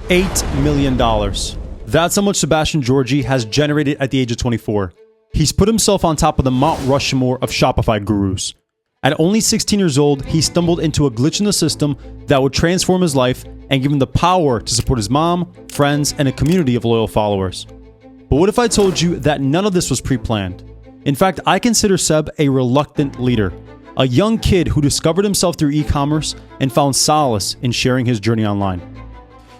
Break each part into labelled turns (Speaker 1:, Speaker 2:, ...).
Speaker 1: $8 million. That's how much Sebastian Ghiorghiu has generated at the age of 24. He's put himself on top of the Mount Rushmore of Shopify gurus. At only 16 years old, he stumbled into a glitch in the system that would transform his life and give him the power to support his mom, friends, and a community of loyal followers. But what if I told you that none of this was pre-planned? In fact, I consider Seb a reluctant leader, a young kid who discovered himself through e-commerce and found solace in sharing his journey online.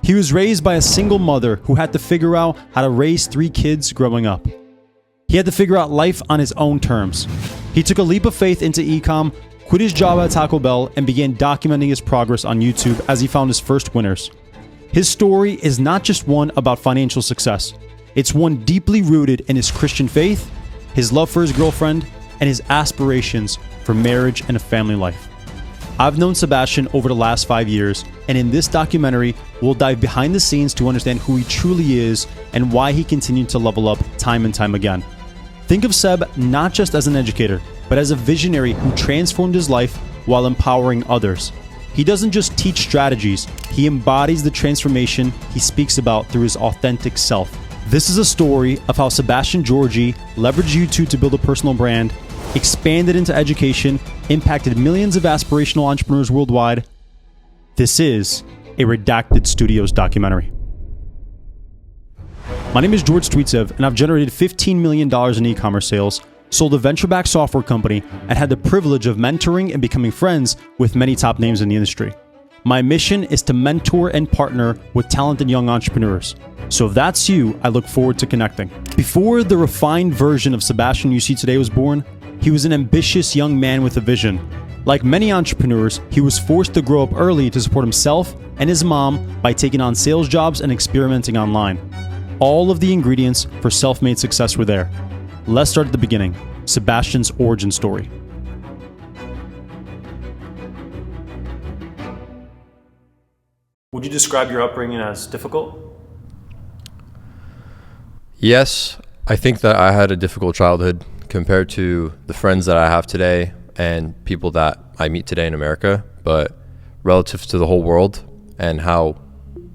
Speaker 1: He was raised by a single mother who had to figure out how to raise 3 kids growing up. He had to figure out life on his own terms. He took a leap of faith into Ecom, quit his job at Taco Bell, and began documenting his progress on YouTube as he found his first winners. His story is not just one about financial success. It's one deeply rooted in his Christian faith, his love for his girlfriend, and his aspirations for marriage and a family life. I've known Sebastian over the last 5 years, and in this documentary, we'll dive behind the scenes to understand who he truly is and why he continued to level up time and time again. Think of Seb not just as an educator, but as a visionary who transformed his life while empowering others. He doesn't just teach strategies, he embodies the transformation he speaks about through his authentic self. This is a story of how Sebastian Ghiorghiu leveraged YouTube to build a personal brand, expanded into education, impacted millions of aspirational entrepreneurs worldwide. This is a Redacted Studios documentary. My name is George Streetsev, and I've generated $15 million in e-commerce sales, sold a venture-backed software company, and had the privilege of mentoring and becoming friends with many top names in the industry. My mission is to mentor and partner with talented young entrepreneurs. So if that's you, I look forward to connecting. Before the refined version of Sebastian you see today was born, he was an ambitious young man with a vision. Like many entrepreneurs, he was forced to grow up early to support himself and his mom by taking on sales jobs and experimenting online. All of the ingredients for self-made success were there. Let's start at the beginning, Sebastian's origin story. Would you describe your upbringing as difficult?
Speaker 2: Yes, I think that I had a difficult childhood compared to the friends that I have today and people that I meet today in America, but relative to the whole world and how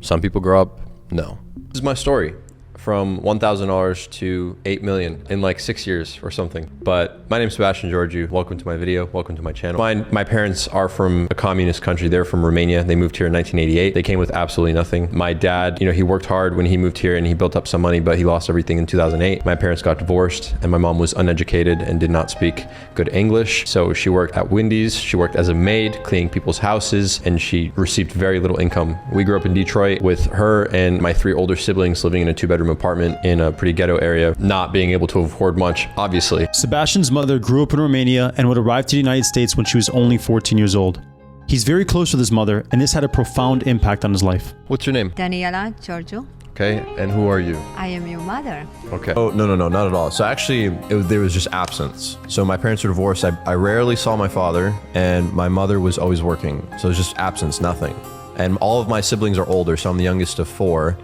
Speaker 2: some people grow up, no. This is my story. From $1,000 to $8 million in like 6 years or something. But my name is Sebastian Ghiorghiu. Welcome to my video. Welcome to my channel. My parents are from a communist country. They're from Romania. They moved here in 1988. They came with absolutely nothing. My dad, he worked hard when he moved here and he built up some money, but he lost everything in 2008. My parents got divorced and my mom was uneducated and did not speak good English. So she worked at Wendy's. She worked as a maid, cleaning people's houses, and she received very little income. We grew up in Detroit with her and my 3 older siblings living in a 2-bedroom apartment in a pretty ghetto area, not being able to afford much, obviously.
Speaker 1: Sebastian's mother grew up in Romania and would arrive to the United States when she was only 14 years old. He's very close with his mother, and this had a profound impact on his life.
Speaker 2: What's your name?
Speaker 3: Daniela Giorgio.
Speaker 2: Okay, and who are you?
Speaker 3: I am your mother.
Speaker 2: Okay.
Speaker 4: Oh, no, not at all. So actually, there was just absence. So my parents were divorced. I rarely saw my father, and my mother was always working. So it was just absence, nothing. And all of my siblings are older, so I'm the youngest of 4.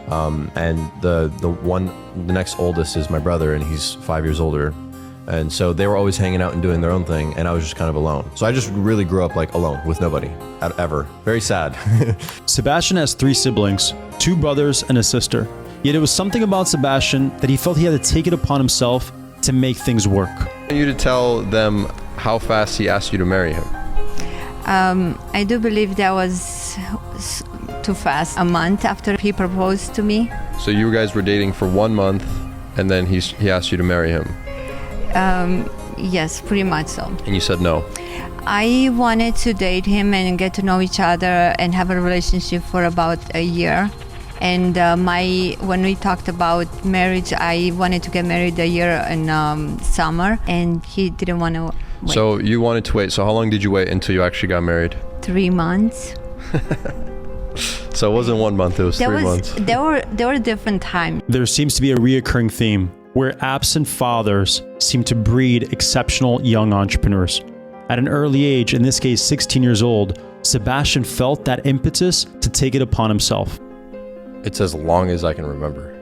Speaker 4: And the next oldest is my brother, and he's 5 years older. And so they were always hanging out and doing their own thing, and I was just kind of alone. So I just really grew up like alone with nobody ever. Very sad.
Speaker 1: Sebastian has 3 siblings, 2 brothers and a sister. Yet it was something about Sebastian that he felt he had to take it upon himself to make things work.
Speaker 2: I want you to tell them how fast he asked you to marry him.
Speaker 3: I do believe that was too fast. A month after he proposed to me.
Speaker 2: So you guys were dating for 1 month, and then he asked you to marry him.
Speaker 3: Yes, pretty much so.
Speaker 2: And you said no.
Speaker 3: I wanted to date him and get to know each other and have a relationship for about a year. And when we talked about marriage, I wanted to get married a year in summer, and he didn't want to wait.
Speaker 2: So you wanted to wait. So how long did you wait until you actually got married?
Speaker 3: 3 months.
Speaker 2: So it wasn't 1 month, it was 3 months.
Speaker 3: There were different times.
Speaker 1: There seems to be a reoccurring theme where absent fathers seem to breed exceptional young entrepreneurs. At an early age, in this case 16 years old, Sebastian felt that impetus to take it upon himself.
Speaker 2: It's as long as I can remember.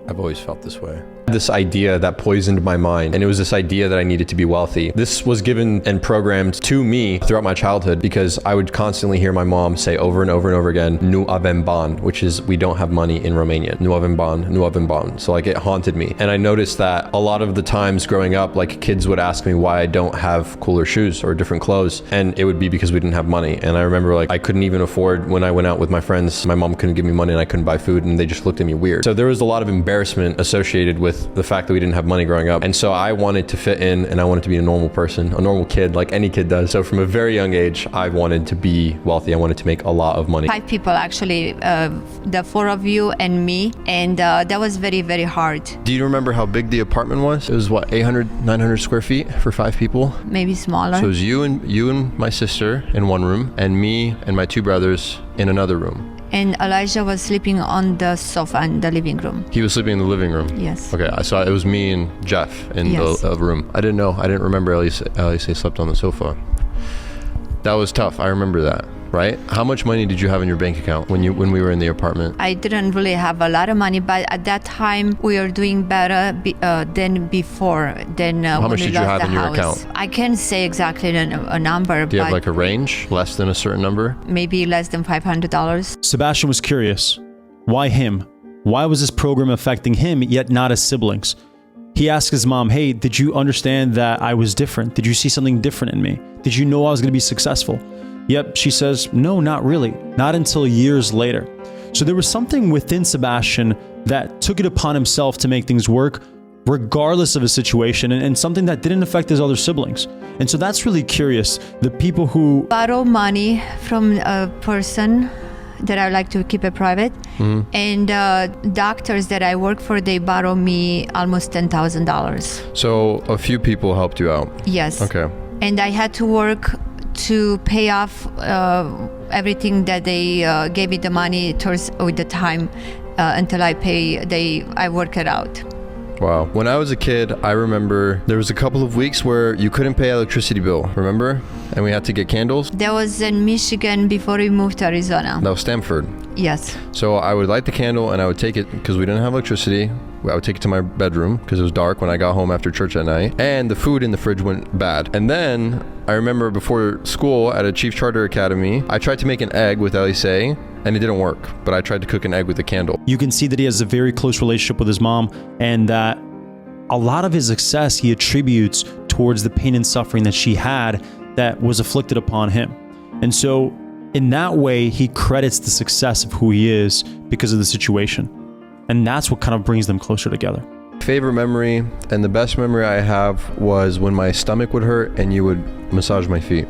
Speaker 2: I've always felt this way.
Speaker 4: this idea that poisoned my mind, and it was this idea that I needed to be wealthy. This was given and programmed to me throughout my childhood because I would constantly hear my mom say over and over and over again, "Nu avem bani," which is we don't have money in Romanian. Nu avem bani, nu avem bani. So like it haunted me. And I noticed that a lot of the times growing up, like kids would ask me why I don't have cooler shoes or different clothes, and it would be because we didn't have money. And I remember like I couldn't even afford, when I went out with my friends, my mom couldn't give me money and I couldn't buy food, and they just looked at me weird. So there was a lot of embarrassment associated with the fact that we didn't have money growing up. And so I wanted to fit in, and I wanted to be a normal person, a normal kid, like any kid does. So from a very young age, I wanted to be wealthy. I wanted to make a lot of money.
Speaker 3: 5 people actually, the 4 of you and me, and that was very, very hard.
Speaker 2: Do you remember how big the apartment was? It was what, 800, 900 square feet for 5 people?
Speaker 3: Maybe smaller.
Speaker 2: So it was you and my sister in one room, and me and my 2 brothers in another room.
Speaker 3: And Elijah was sleeping on the sofa in the living room.
Speaker 2: He was sleeping in the living room?
Speaker 3: Yes.
Speaker 2: Okay, I saw it was me and Jeff in the room. I didn't know. I didn't remember Elise slept on the sofa. That was tough. I remember that, right? How much money did you have in your bank account when we were in the apartment?
Speaker 3: I didn't really have a lot of money, but at that time we were doing better than before.
Speaker 2: How much did you have in your account?
Speaker 3: I can't say exactly a number.
Speaker 2: Do you have like a range? Less than a certain number?
Speaker 3: Maybe less than $500.
Speaker 1: Sebastian was curious. Why him? Why was this program affecting him, yet not his siblings? He asked his mom, "Hey, did you understand that I was different? Did you see something different in me? Did you know I was going to be successful?" Yep, she says, "No, not really. Not until years later." So there was something within Sebastian that took it upon himself to make things work, regardless of his situation, and something that didn't affect his other siblings. And so that's really curious. The people who
Speaker 3: borrow money from a person that I like to keep it private, and doctors that I work for, they borrow me almost $10,000.
Speaker 2: So a few people helped you out?
Speaker 3: Yes.
Speaker 2: Okay.
Speaker 3: And I had to work to pay off everything that they gave me the money towards with the time until I pay. I work it out.
Speaker 2: Wow. When I was a kid, I remember there was a couple of weeks where you couldn't pay electricity bill, remember? And we had to get candles.
Speaker 3: That was in Michigan before we moved to Arizona.
Speaker 2: That was Stanford.
Speaker 3: Yes.
Speaker 2: So I would light the candle and I would take it, because we didn't have electricity, I would take it to my bedroom because it was dark when I got home after church at night, and the food in the fridge went bad. And then I remember before school at a Chief Charter Academy, I tried to make an egg with Elise, and it didn't work, but I tried to cook an egg with a candle.
Speaker 1: You can see that he has a very close relationship with his mom, and that a lot of his success he attributes towards the pain and suffering that she had that was afflicted upon him. And so in that way, he credits the success of who he is because of the situation. And that's what kind of brings them closer together.
Speaker 2: Favorite memory and the best memory I have was when my stomach would hurt and you would massage my feet.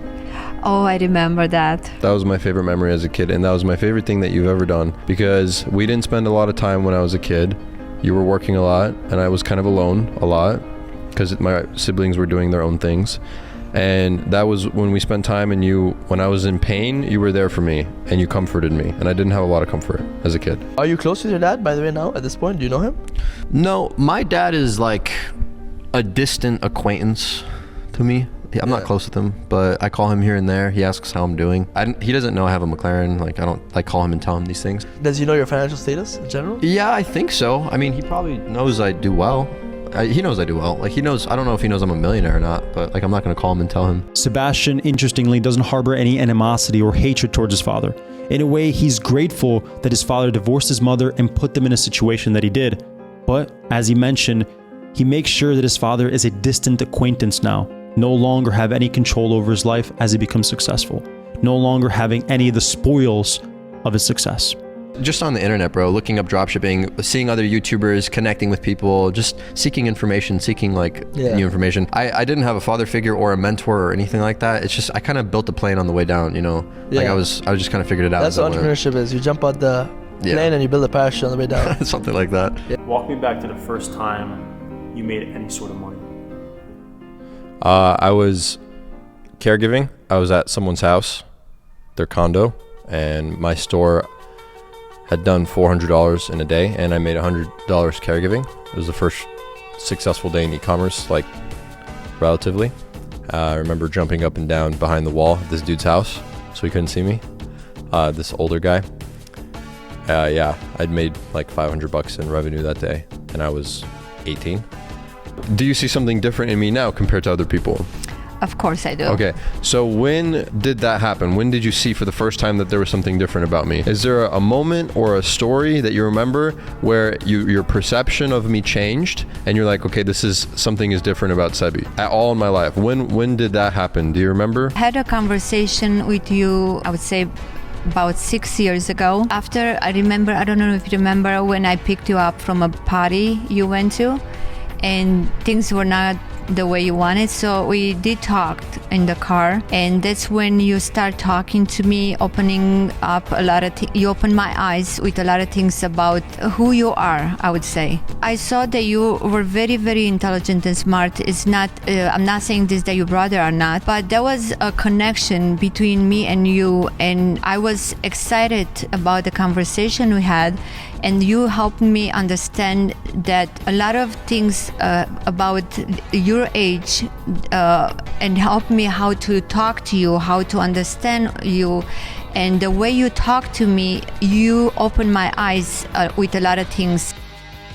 Speaker 3: Oh, I remember that.
Speaker 2: That was my favorite memory as a kid, and that was my favorite thing that you've ever done, because we didn't spend a lot of time when I was a kid. You were working a lot, and I was kind of alone a lot because my siblings were doing their own things. And that was when we spent time, and when I was in pain, you were there for me and you comforted me, and I didn't have a lot of comfort as a kid.
Speaker 5: Are you close with your dad, by the way, now at this point? Do you know him?
Speaker 4: No, my dad is like a distant acquaintance to me. I'm not close with him, but I call him here and there. He asks how I'm doing. He doesn't know I have a McLaren. Like, I don't like call him and tell him these things.
Speaker 5: Does he know your financial status in general?
Speaker 4: Yeah, I think so. I mean, he probably knows I do well. He knows I do well. Like, he knows, I don't know if he knows I'm a millionaire or not, but like, I'm not going to call him and tell him.
Speaker 1: Sebastian, interestingly, doesn't harbor any animosity or hatred towards his father. In a way, he's grateful that his father divorced his mother and put them in a situation that he did. But as he mentioned, he makes sure that his father is a distant acquaintance now, no longer have any control over his life as he becomes successful, no longer having any of the spoils of his success.
Speaker 4: Just on the internet, bro, looking up dropshipping, seeing other YouTubers, connecting with people, just seeking information, seeking new information. I didn't have a father figure or a mentor or anything like that. It's just, I kind of built the plane on the way down, you know? Like I was just kind of figured it out.
Speaker 5: That's what entrepreneurship is. You jump out the plane and you build a parachute on the way down.
Speaker 4: Something like that.
Speaker 5: Yeah.
Speaker 1: Walk me back to the first time you made any sort of money.
Speaker 2: I was caregiving. I was at someone's house, their condo, and my store had done $400 in a day, and I made $100 caregiving. It was the first successful day in e-commerce, like, relatively. I remember jumping up and down behind the wall at this dude's house so he couldn't see me. This older guy. I'd made like $500 in revenue that day, and I was 18. Do you see something different in me now compared to other people?
Speaker 3: Of course I do.
Speaker 2: Okay, so when did that happen? When did you see for the first time that there was something different about me? Is there a moment or a story that you remember where your perception of me changed and you're like, okay, something is different about Sebi at all in my life? When did that happen? Do you remember?
Speaker 3: I had a conversation with you, I would say about 6 years ago. After, I don't know if you remember when I picked you up from a party you went to and things were not the way you wanted. So we did talk in the car, and that's when you start talking to me, opening up a lot of you opened my eyes with a lot of things about who you are, I would say. I saw that you were very, very intelligent and smart. It's not, I'm not saying this that your brother are not, but there was a connection between me and you, and I was excited about the conversation we had. And you helped me understand that a lot of things about your age and helped me how to talk to you, how to understand you. And the way you talk to me, you opened my eyes with a lot of things.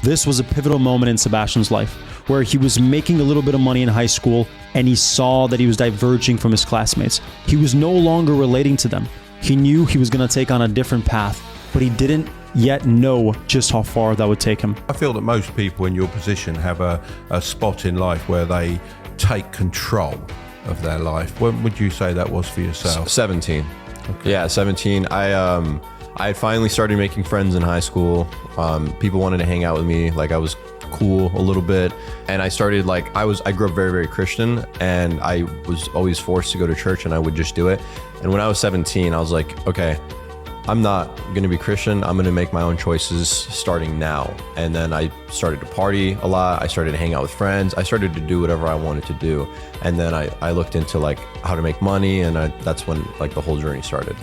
Speaker 1: This was a pivotal moment in Sebastian's life where he was making a little bit of money in high school and he saw that he was diverging from his classmates. He was no longer relating to them. He knew he was going to take on a different path, but he didn't yet know just how far that would take him.
Speaker 6: I feel that most people in your position have a spot in life where they take control of their life. When would you say that was for yourself?
Speaker 4: 17. Okay. Yeah, 17. I had finally started making friends in high school. People wanted to hang out with me. Like, I was cool a little bit, and I started I grew up very, very Christian, and I was always forced to go to church, and I would just do it. And when I was 17, I was like, okay, I'm not going to be Christian. I'm going to make my own choices starting now. And then I started to party a lot. I started to hang out with friends. I started to do whatever I wanted to do. And then I looked into how to make money. And that's when the whole journey started.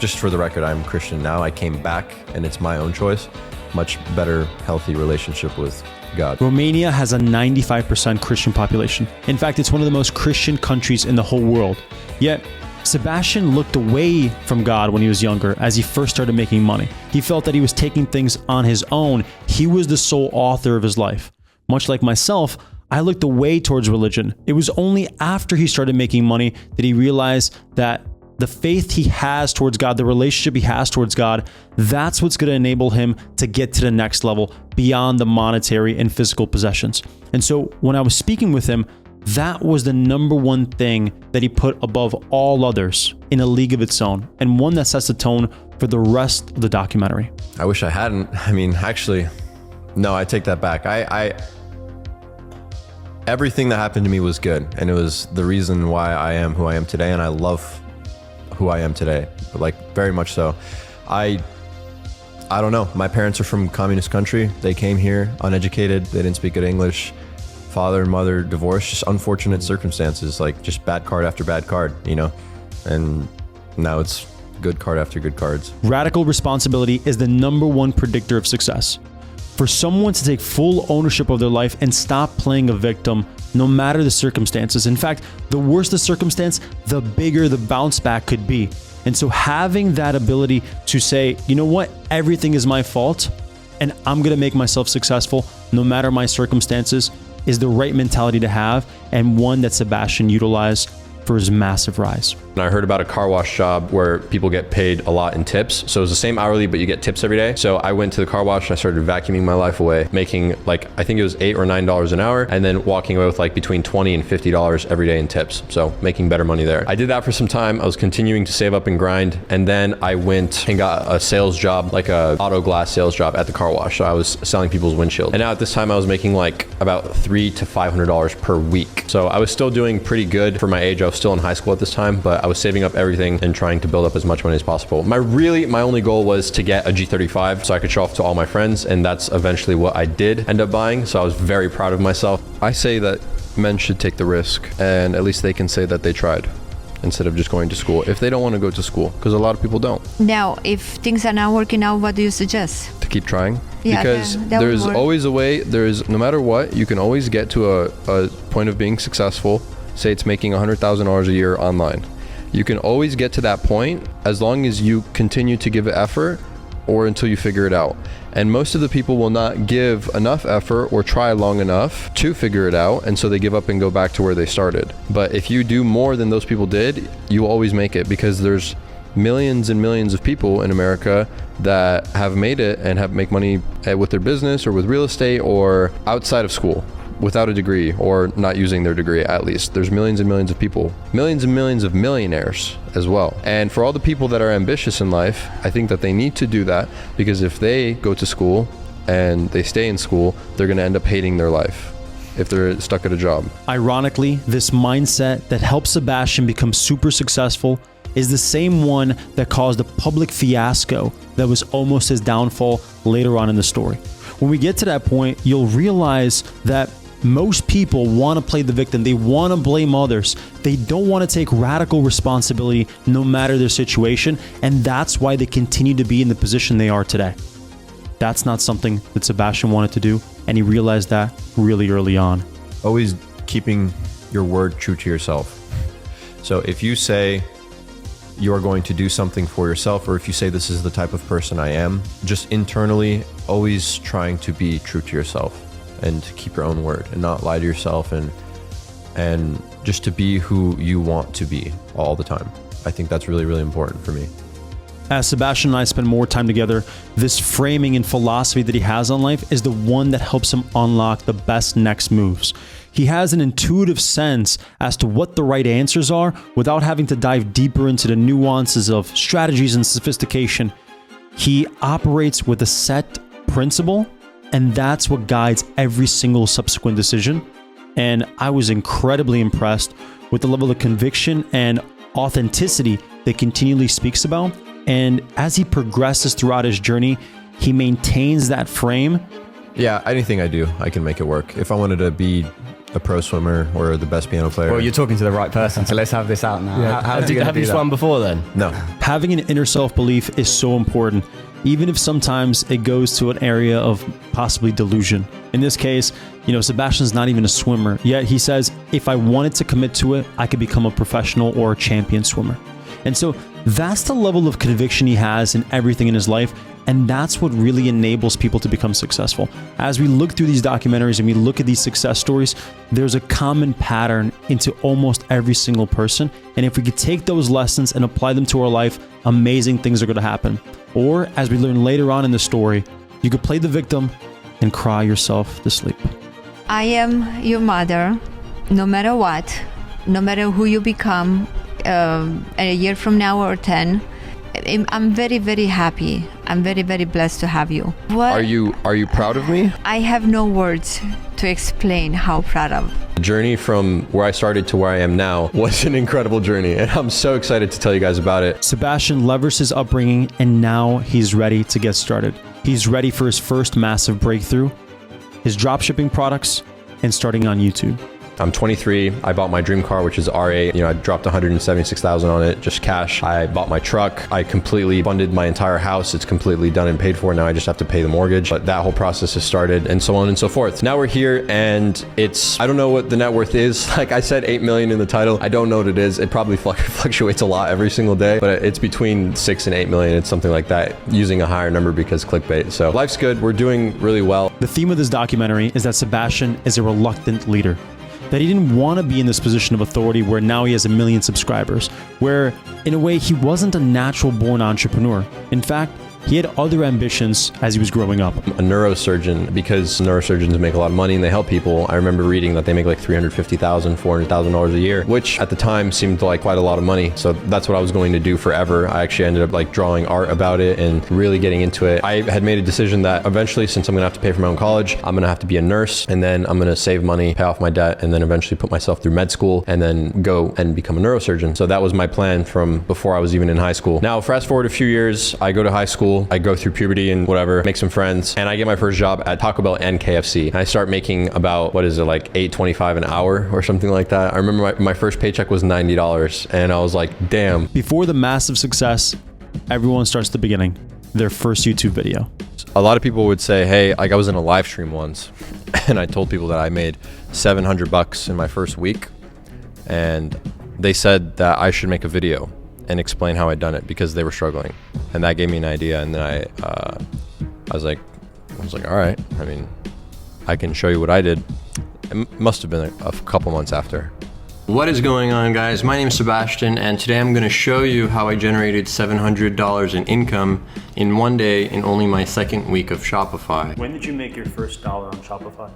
Speaker 4: Just for the record, I'm Christian now. I came back and it's my own choice. Much better, healthy relationship with God.
Speaker 1: Romania has a 95% Christian population. In fact, it's one of the most Christian countries in the whole world. Yet, Sebastian looked away from God when he was younger as he first started making money. He felt that he was taking things on his own. He was the sole author of his life. Much like myself, I looked away towards religion. It was only after he started making money that he realized that the faith he has towards God, the relationship he has towards God, that's what's going to enable him to get to the next level beyond the monetary and physical possessions. And so when I was speaking with him, that was the number one thing that he put above all others in a league of its own, and one that sets the tone for the rest of the documentary.
Speaker 4: I wish I hadn't. I mean, actually, no, I take that back. Everything that happened to me was good, and it was the reason why I am who I am today, and I love who I am today, very much so. I don't know. My parents are from communist country. They came here uneducated. They didn't speak good English. Father and mother divorced, just unfortunate circumstances, just bad card after bad card, and now it's good card after good cards.
Speaker 1: Radical responsibility is the number one predictor of success. For someone to take full ownership of their life and stop playing a victim, no matter the circumstances. In fact, the worse the circumstance, the bigger the bounce back could be. And so having that ability to say, you know what, everything is my fault, and I'm going to make myself successful no matter my circumstances, is the right mentality to have, and one that Sebastian utilized for his massive rise.
Speaker 2: And I heard about a car wash job where people get paid a lot in tips. So it's the same hourly, but you get tips every day. So I went to the car wash and I started vacuuming my life away, making I think it was $8 or $9 an hour, and then walking away with between $20 and $50 every day in tips. So making better money there. I did that for some time. I was continuing to save up and grind. And then I went and got a sales job, a auto glass sales job at the car wash. So I was selling people's windshield. And now at this time I was making about $300 to $500 per week. So I was still doing pretty good for my age. I was still in high school at this time, but I was saving up everything and trying to build up as much money as possible. My only goal was to get a G35 so I could show off to all my friends, and that's eventually what I did end up buying. So I was very proud of myself. I say that men should take the risk, and at least they can say that they tried instead of just going to school if they don't want to go to school, because a lot of people don't.
Speaker 3: Now, if things are not working out, what do you suggest?
Speaker 2: To keep trying.
Speaker 3: Yeah,
Speaker 2: because
Speaker 3: that
Speaker 2: there's always a way. No matter what, you can always get to a point of being successful. Say it's making $100,000 a year online. You can always get to that point as long as you continue to give it effort or until you figure it out. And most of the people will not give enough effort or try long enough to figure it out, and so they give up and go back to where they started. But if you do more than those people did, you always make it, because there's millions and millions of people in America that have made it and make money with their business or with real estate or outside of school without a degree, or not using their degree at least. There's millions and millions of people, millions and millions of millionaires as well. And for all the people that are ambitious in life, I think that they need to do that, because if they go to school and they stay in school, they're going to end up hating their life if they're stuck at a job.
Speaker 1: Ironically, this mindset that helped Sebastian become super successful is the same one that caused a public fiasco that was almost his downfall later on in the story. When we get to that point, you'll realize that most people want to play the victim. They want to blame others. They don't want to take radical responsibility no matter their situation, and that's why they continue to be in the position they are today. That's not something that Sebastian wanted to do, and he realized that really early on.
Speaker 4: Always keeping your word true to yourself. So if you say you're going to do something for yourself, or if you say this is the type of person I am, just internally always trying to be true to yourself and to keep your own word and not lie to yourself, and just to be who you want to be all the time. I think that's really, really important for me.
Speaker 1: As Sebastian and I spend more time together, this framing and philosophy that he has on life is the one that helps him unlock the best next moves. He has an intuitive sense as to what the right answers are without having to dive deeper into the nuances of strategies and sophistication. He operates with a set principle, and that's what guides every single subsequent decision. And I was incredibly impressed with the level of conviction and authenticity that continually speaks about. And as he progresses throughout his journey, he maintains that frame.
Speaker 4: Yeah, anything I do, I can make it work. If I wanted to be a pro swimmer or the best piano player.
Speaker 7: Well, you're talking to the right person, so let's have this out now.
Speaker 5: Yeah.
Speaker 7: Have you swum before then?
Speaker 4: No.
Speaker 1: Having an inner self-belief is so important, even if sometimes it goes to an area of possibly delusion. In this case, Sebastian's not even a swimmer, yet he says, if I wanted to commit to it, I could become a professional or a champion swimmer. And so that's the level of conviction he has in everything in his life. And that's what really enables people to become successful. As we look through these documentaries and we look at these success stories, there's a common pattern into almost every single person. And if we could take those lessons and apply them to our life, amazing things are going to happen. Or as we learn later on in the story, you could play the victim and cry yourself to sleep.
Speaker 3: I am your mother, no matter what, no matter who you become, a year from now or 10. I'm very, very happy. I'm very, very blessed to have you.
Speaker 2: Are you proud of me?
Speaker 3: I have no words to explain how proud of.
Speaker 2: The journey from where I started to where I am now was an incredible journey, and I'm so excited to tell you guys about it.
Speaker 1: Sebastian leveraged his upbringing, and now he's ready to get started. He's ready for his first massive breakthrough, his dropshipping products, and starting on YouTube.
Speaker 2: I'm 23. I bought my dream car, which is R8. I dropped $176,000 on it, just cash. I bought my truck. I completely funded my entire house. It's completely done and paid for. Now I just have to pay the mortgage. But that whole process has started, and so on and so forth. Now we're here, and I don't know what the net worth is. Like I said, 8 million in the title. I don't know what it is. It probably fluctuates a lot every single day, but it's between 6 and 8 million. It's something like that, using a higher number because clickbait. So life's good. We're doing really well.
Speaker 1: The theme of this documentary is that Sebastian is a reluctant leader. That he didn't want to be in this position of authority where now he has 1 million subscribers, where in a way he wasn't a natural born entrepreneur. In fact, he had other ambitions as he was growing up.
Speaker 2: A neurosurgeon, because neurosurgeons make a lot of money and they help people. I remember reading that they make like $350,000, $400,000 a year, which at the time seemed like quite a lot of money. So that's what I was going to do forever. I actually ended up like drawing art about it and really getting into it. I had made a decision that eventually, since I'm gonna have to pay for my own college, I'm gonna have to be a nurse, and then I'm gonna save money, pay off my debt, and then eventually put myself through med school and then go and become a neurosurgeon. So that was my plan from before I was even in high school. Now, fast forward a few years, I go to high school, I go through puberty and whatever, make some friends, and I get my first job at Taco Bell and KFC. And I start making about, like $8.25 an hour or something like that. I remember my first paycheck was $90, and I was like, damn.
Speaker 1: Before the massive success, everyone starts at the beginning, their first YouTube video.
Speaker 2: A lot of people would say, hey, like I was in a live stream once, and I told people that I made $700 in my first week, and they said that I should make a video. and explain how I'd done it because they were struggling. And that gave me an idea. And then I was like, all right, I mean, I can show you what I did. It must have been a couple months after. What is going on, guys? My name is Sebastian, and today I'm going to show you how I generated $700 in income in one day in only my second week of Shopify.
Speaker 1: When did you make your first dollar on Shopify?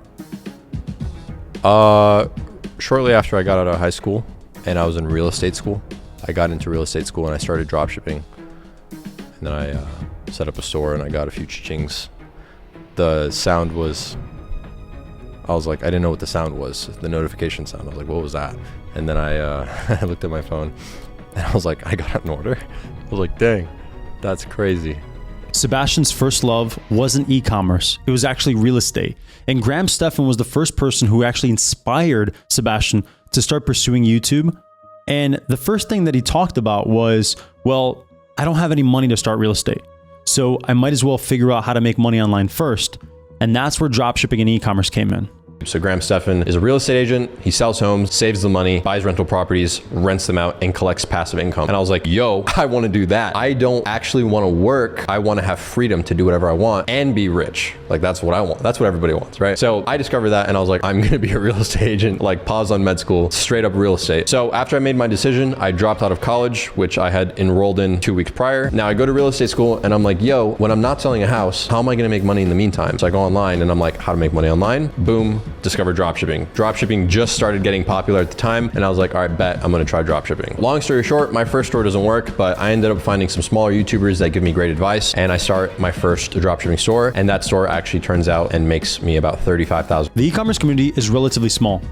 Speaker 2: Shortly after I got out of high school, and I was in real estate school. I got into real estate school and I started dropshipping. And then I set up a store and I got a few cha-chings. The sound was, I was like, I didn't know what the sound was. The notification sound. I was like, what was that? And then I I looked at my phone and I was like, I got an order. I was like, dang, that's crazy.
Speaker 1: Sebastian's first love wasn't e-commerce. It was actually real estate. And Graham Stephan was the first person who actually inspired Sebastian to start pursuing YouTube. And the first thing that he talked about was, well, I don't have any money to start real estate, so I might as well figure out how to make money online first. And that's where dropshipping and e-commerce came in.
Speaker 4: So Graham Stephan is a real estate agent. He sells homes, saves the money, buys rental properties, rents them out, and collects passive income. And I was like, yo, I want to do that. I don't actually want to work. I want to have freedom to do whatever I want and be rich. Like, that's what I want. That's what everybody wants, right? So I discovered that and I was like, I'm going to be a real estate agent, like pause on med school, straight up real estate. So after I made my decision, I dropped out of college, which I had enrolled in 2 weeks prior. Now I go to real estate school and I'm like, yo, when I'm not selling a house, how am I going to make money in the meantime? So I go online and I'm like, how to make money online? Boom. Discovered dropshipping. Dropshipping just started getting popular at the time, and I was like, all right, bet I'm gonna try dropshipping. Long story short, my first store doesn't work, but I ended up finding some smaller YouTubers that give me great advice, and I start my first dropshipping store, and that store actually turns out and makes me about $35,000.
Speaker 1: The e-commerce community is relatively small.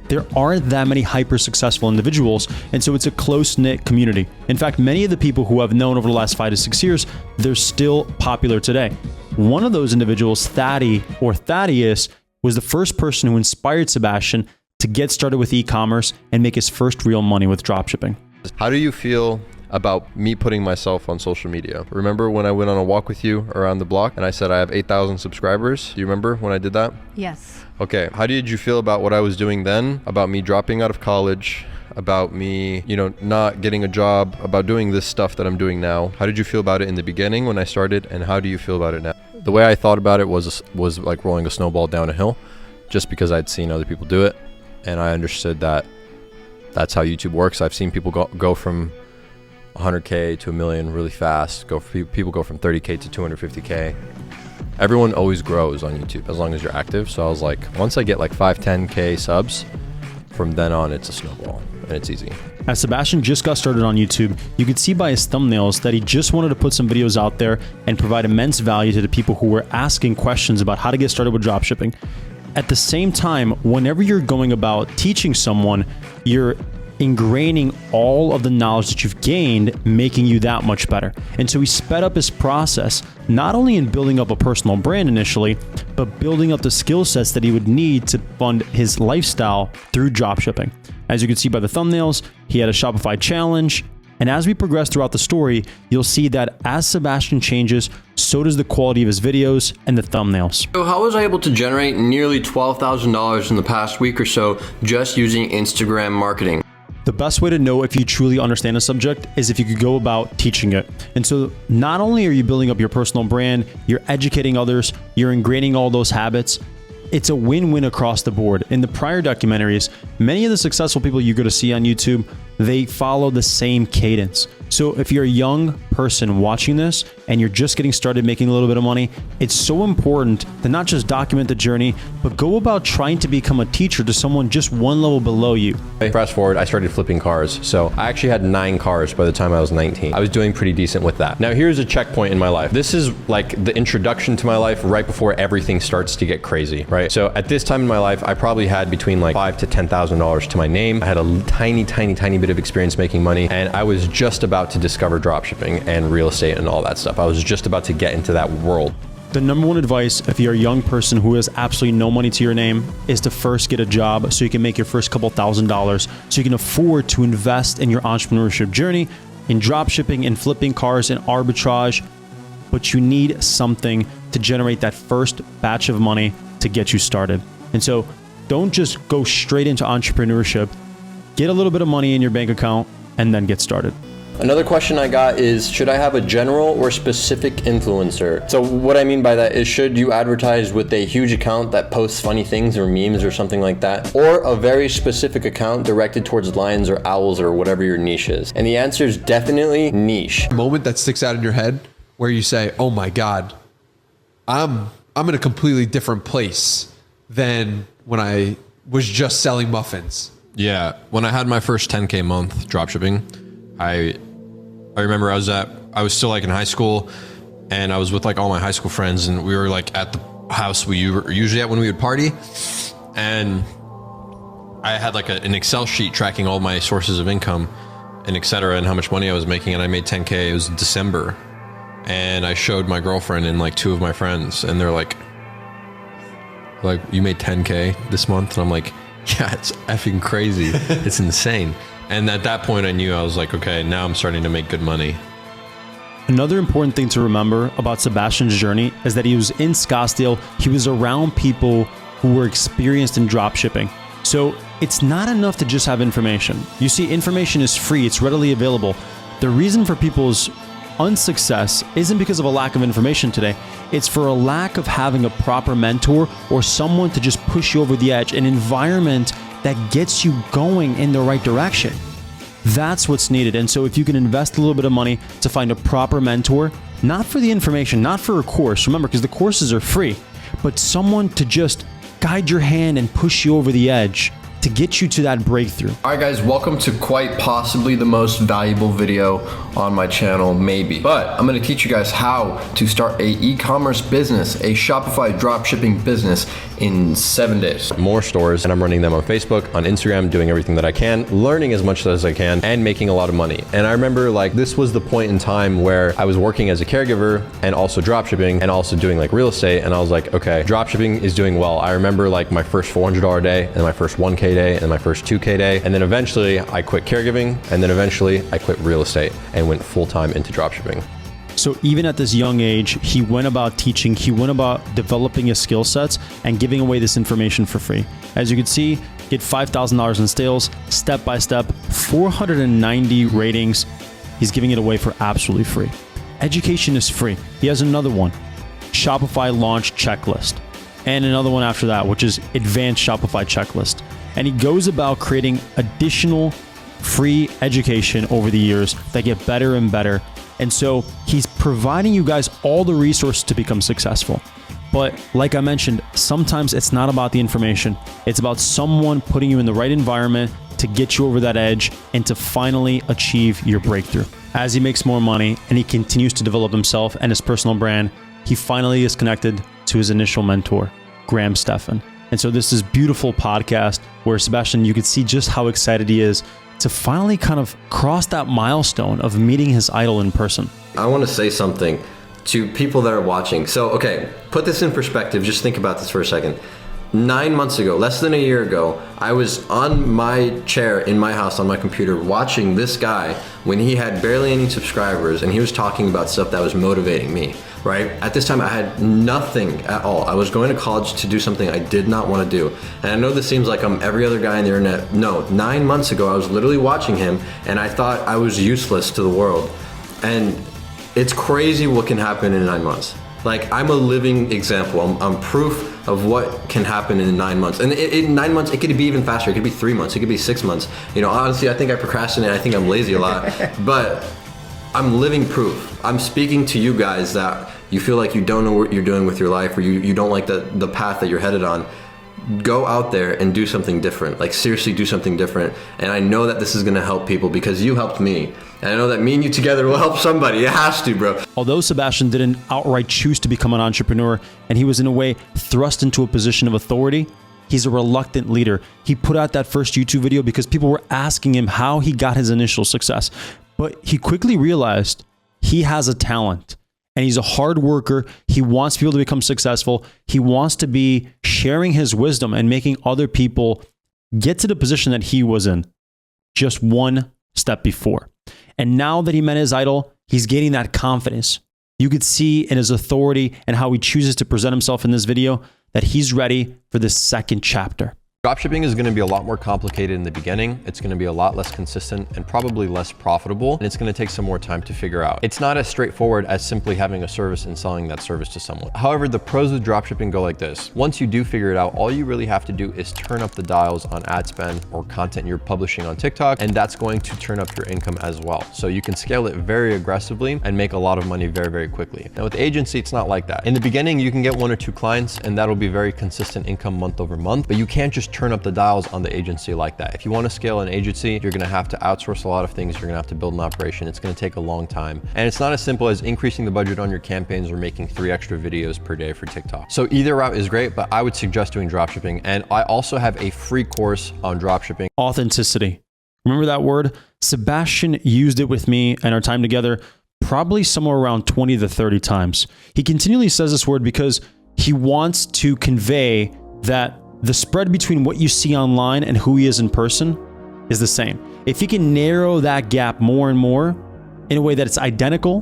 Speaker 1: There aren't that many hyper successful individuals, and so it's a close-knit community. In fact, many of the people who I've known over the last 5 to 6 years, they're still popular today. One of those individuals, Thaddeus, was the first person who inspired Sebastian to get started with e-commerce and make his first real money with dropshipping.
Speaker 2: How do you feel about me putting myself on social media? Remember when I went on a walk with you around the block and I said I have 8,000 subscribers? Do you remember when I did that?
Speaker 3: Yes.
Speaker 2: Okay, how did you feel about what I was doing then? About me dropping out of college? About me, not getting a job? About doing this stuff that I'm doing now? How did you feel about it in the beginning when I started, and how do you feel about it now? The way I thought about it was like rolling a snowball down a hill, just because I'd seen other people do it, and I understood that that's how YouTube works. I've seen people go from 100K to 1 million really fast. People go from 30K to 250K. Everyone always grows on YouTube as long as you're active. So I was like, once I get like 5-10K subs, from then on it's a snowball and it's easy.
Speaker 1: As Sebastian just got started on YouTube, you could see by his thumbnails that he just wanted to put some videos out there and provide immense value to the people who were asking questions about how to get started with dropshipping. At the same time, whenever you're going about teaching someone, you're ingraining all of the knowledge that you've gained, making you that much better. And so he sped up his process, not only in building up a personal brand initially, but building up the skill sets that he would need to fund his lifestyle through dropshipping. As you can see by the thumbnails, he had a Shopify challenge. And as we progress throughout the story, you'll see that as Sebastian changes, so does the quality of his videos and the thumbnails.
Speaker 2: So how was I able to generate nearly $12,000 in the past week or so just using Instagram marketing?
Speaker 1: The best way to know if you truly understand a subject is if you could go about teaching it. And so not only are you building up your personal brand, you're educating others, you're ingraining all those habits. It's a win-win across the board. In the prior documentaries, many of the successful people you're going to see on YouTube, they follow the same cadence. So if you're a young person watching this and you're just getting started making a little bit of money, it's so important to not just document the journey, but go about trying to become a teacher to someone just one level below you.
Speaker 4: Fast forward, I started flipping cars. So I actually had 9 cars by the time I was 19. I was doing pretty decent with that. Now here's a checkpoint in my life. This is like the introduction to my life right before everything starts to get crazy, right? So at this time in my life, I probably had between like $5,000 to $10,000 to my name. I had a tiny bit of experience making money, and I was just about to discover dropshipping and real estate and all that stuff. I was just about to get into that world.
Speaker 1: The number one advice if you're a young person who has absolutely no money to your name is to first get a job so you can make your first couple $1,000s so you can afford to invest in your entrepreneurship journey, in dropshipping and flipping cars and arbitrage. But you need something to generate that first batch of money to get you started. And so don't just go straight into entrepreneurship. Get a little bit of money in your bank account and then get started.
Speaker 2: Another question I got is, should I have a general or specific influencer? So what I mean by that is, should you advertise with a huge account that posts funny things or memes or something like that, or a very specific account directed towards lions or owls or whatever your niche is? And the answer is definitely niche.
Speaker 8: Moment that sticks out in your head where you say, oh my God, I'm in a completely different place than when I was just selling muffins.
Speaker 4: Yeah, when I had my first 10K month dropshipping, I remember I was still like in high school, and I was with like all my high school friends, and we were like at the house we were usually at when we would party, and I had like an Excel sheet tracking all my sources of income and et cetera, and how much money I was making, and I made 10K. It was December, and I showed my girlfriend and like two of my friends, and they're like, you made 10K this month? And I'm like, yeah, it's effing crazy. It's insane. And at that point I knew, I was like, okay, now I'm starting to make good money.
Speaker 1: Another important thing to remember about Sebastian's journey is that he was in Scottsdale. He was around people who were experienced in dropshipping. So it's not enough to just have information. You see, information is free. It's readily available. The reason for people's unsuccess isn't because of a lack of information today. It's for a lack of having a proper mentor or someone to just push you over the edge, an environment that gets you going in the right direction. That's what's needed. And so if you can invest a little bit of money to find a proper mentor, not for the information, not for a course, remember, because the courses are free, but someone to just guide your hand and push you over the edge to get you to that breakthrough.
Speaker 2: All right, guys, welcome to quite possibly the most valuable video on my channel, maybe. But I'm gonna teach you guys how to start a e-commerce business, a Shopify dropshipping business in 7 days. More stores, and I'm running them on Facebook, on Instagram, doing everything that I can, learning as much as I can, and making a lot of money. And I remember like this was the point in time where I was working as a caregiver and also dropshipping and also doing like real estate. And I was like, okay, dropshipping is doing well. I remember like my first $400 day and my first 1K day and my first 2K day. And then eventually I quit caregiving, and then eventually I quit real estate and went full-time into dropshipping.
Speaker 1: So even at this young age, he went about teaching, he went about developing his skill sets and giving away this information for free. As you can see, get $5,000 in sales, step by step, 490 ratings. He's giving it away for absolutely free. Education is free. He has another one, Shopify Launch Checklist, and another one after that, which is Advanced Shopify Checklist. And he goes about creating additional free education over the years that get better and better. And so he's providing you guys all the resources to become successful. But like I mentioned, sometimes it's not about the information. It's about someone putting you in the right environment to get you over that edge and to finally achieve your breakthrough. As he makes more money and he continues to develop himself and his personal brand, he finally is connected to his initial mentor, Graham Stephan. And so this is beautiful podcast where Sebastian, you could see just how excited he is to finally kind of cross that milestone of meeting his idol in person.
Speaker 2: I want to say something to people that are watching. So, okay, put this in perspective. Just think about this for a second. 9 months ago, less than a year ago, I was on my chair in my house on my computer watching this guy when he had barely any subscribers, and he was talking about stuff that was motivating me, right? At this time, I had nothing at all. I was going to college to do something I did not want to do. And I know this seems like I'm every other guy on the internet. No, 9 months ago, I was literally watching him, and I thought I was useless to the world. And it's crazy what can happen in 9 months. Like, I'm a living example. I'm proof of what can happen in 9 months. And in 9 months, it could be even faster. It could be 3 months. It could be 6 months. You know, honestly, I think I procrastinate. I think I'm lazy a lot. But I'm living proof. I'm speaking to you guys that you feel like you don't know what you're doing with your life, or you don't like the path that you're headed on. Go out there and do something different. Like, seriously, do something different. And I know that this is going to help people because you helped me. And I know that me and you together will help somebody. It has to, bro.
Speaker 1: Although Sebastian didn't outright choose to become an entrepreneur, and he was in a way thrust into a position of authority, he's a reluctant leader. He put out that first YouTube video because people were asking him how he got his initial success. But he quickly realized he has a talent. And he's a hard worker. He wants people to become successful. He wants to be sharing his wisdom and making other people get to the position that he was in just one step before. And now that he met his idol, he's gaining that confidence. You could see in his authority and how he chooses to present himself in this video that he's ready for this second chapter.
Speaker 2: Dropshipping is going to be a lot more complicated in the beginning. It's going to be a lot less consistent and probably less profitable. And it's going to take some more time to figure out. It's not as straightforward as simply having a service and selling that service to someone. However, the pros with dropshipping go like this. Once you do figure it out, all you really have to do is turn up the dials on ad spend or content you're publishing on TikTok, and that's going to turn up your income as well. So you can scale it very aggressively and make a lot of money very, very quickly. Now with agency, it's not like that. In the beginning, you can get 1 or 2 clients and that'll be very consistent income month over month, but you can't just turn up the dials on the agency like that. If you want to scale an agency, you're going to have to outsource a lot of things. You're going to have to build an operation. It's going to take a long time. And it's not as simple as increasing the budget on your campaigns or making 3 extra videos per day for TikTok. So either route is great, but I would suggest doing dropshipping. And I also have a free course on dropshipping.
Speaker 1: Authenticity. Remember that word? Sebastian used it with me and our time together probably somewhere around 20 to 30 times. He continually says this word because he wants to convey that the spread between what you see online and who he is in person is the same. If he can narrow that gap more and more in a way that it's identical,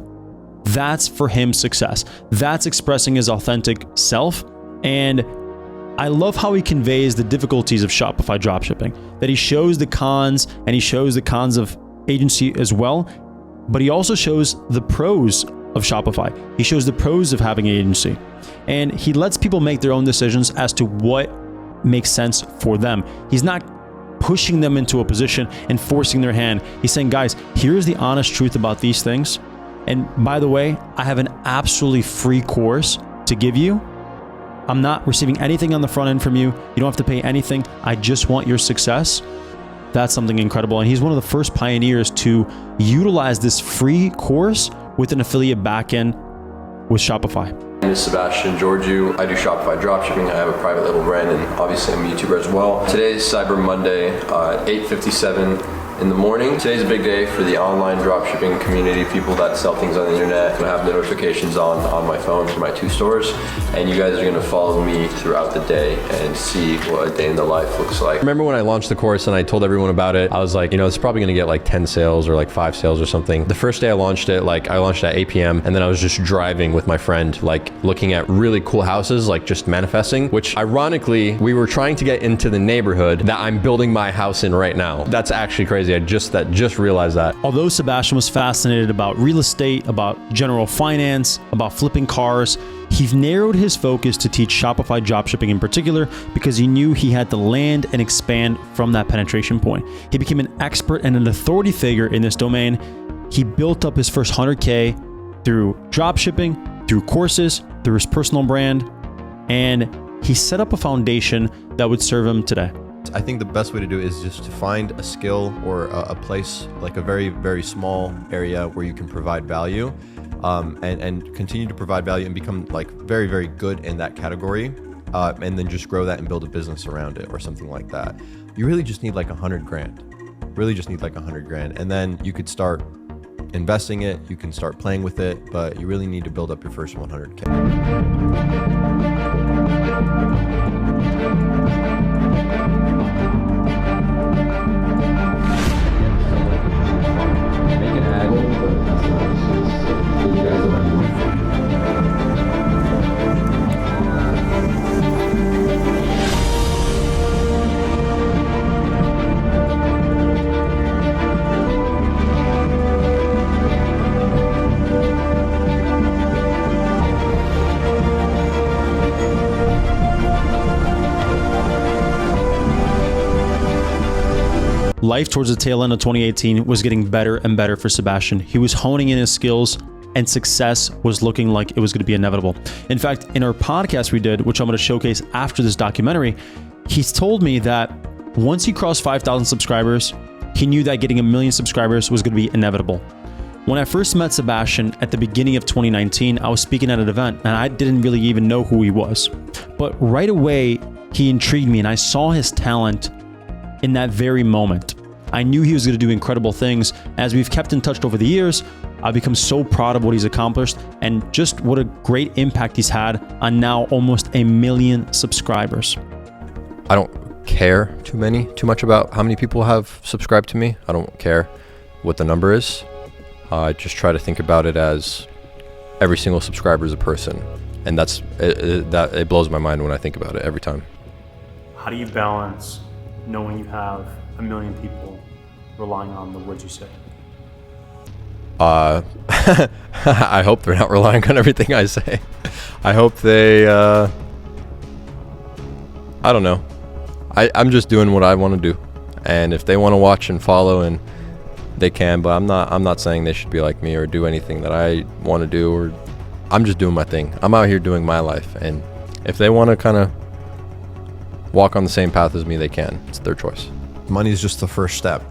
Speaker 1: that's for him success. That's expressing his authentic self. And I love how he conveys the difficulties of Shopify dropshipping, that he shows the cons and he shows the cons of agency as well, but he also shows the pros of Shopify. He shows the pros of having an agency, and he lets people make their own decisions as to what makes sense for them. He's not pushing them into a position and forcing their hand. He's saying, guys, here's the honest truth about these things. And by the way, I have an absolutely free course to give you. I'm not receiving anything on the front end from you. You don't have to pay anything. I just want your success. That's something incredible. And he's one of the first pioneers to utilize this free course with an affiliate backend with Shopify.
Speaker 2: My name is Sebastian Ghiorghiu. I do Shopify Dropshipping. I have a private label brand, and obviously I'm a YouTuber as well. Today is Cyber Monday, 8:57 in the morning. Today's a big day for the online dropshipping community, people that sell things on the internet. I have notifications on my phone for my 2 stores, and you guys are gonna follow me throughout the day and see what a day in the life looks like. Remember when I launched the course and I told everyone about it, I was like, it's probably gonna get like 10 sales or like 5 sales or something. The first day I launched it, I launched at 8 p.m. and then I was just driving with my friend, looking at really cool houses, just manifesting, which ironically, we were trying to get into the neighborhood that I'm building my house in right now. That's actually crazy. I just realized that.
Speaker 1: Although Sebastian was fascinated about real estate, about general finance, about flipping cars, he narrowed his focus to teach Shopify dropshipping in particular because he knew he had to land and expand from that penetration point. He became an expert and an authority figure in this domain. He built up his first 100K through dropshipping, through courses, through his personal brand, and he set up a foundation that would serve him today.
Speaker 4: I think the best way to do it is just to find a skill or a place, like a very, very small area where you can provide value, and continue to provide value and become very, very good in that category, and then just grow that and build a business around it or something like that. You really just need $100 grand. Really just need $100 grand. And then you could start investing it, you can start playing with it, but you really need to build up your first 100K.
Speaker 1: Life towards the tail end of 2018 was getting better and better for Sebastian. He was honing in his skills, and success was looking like it was going to be inevitable. In fact, in our podcast we did, which I'm going to showcase after this documentary, he's told me that once he crossed 5,000 subscribers, he knew that getting 1 million subscribers was going to be inevitable. When I first met Sebastian at the beginning of 2019, I was speaking at an event and I didn't really even know who he was. But right away, he intrigued me and I saw his talent in that very moment. I knew he was going to do incredible things. As we've kept in touch over the years, I've become so proud of what he's accomplished and just what a great impact he's had on now almost 1 million subscribers.
Speaker 2: I don't care too much about how many people have subscribed to me. I don't care what the number is. I just try to think about it as every single subscriber is a person. And it blows my mind when I think about it every time.
Speaker 1: how do you balance knowing you have 1 million people relying on the words you say?
Speaker 2: I hope they're not relying on everything I say. I hope they, I don't know. I'm just doing what I want to do. And if they want to watch and follow, and they can, but I'm not saying they should be like me or do anything that I want to do, or I'm just doing my thing. I'm out here doing my life. And if they want to kind of walk on the same path as me, they can. It's their choice.
Speaker 4: Money is just the first step,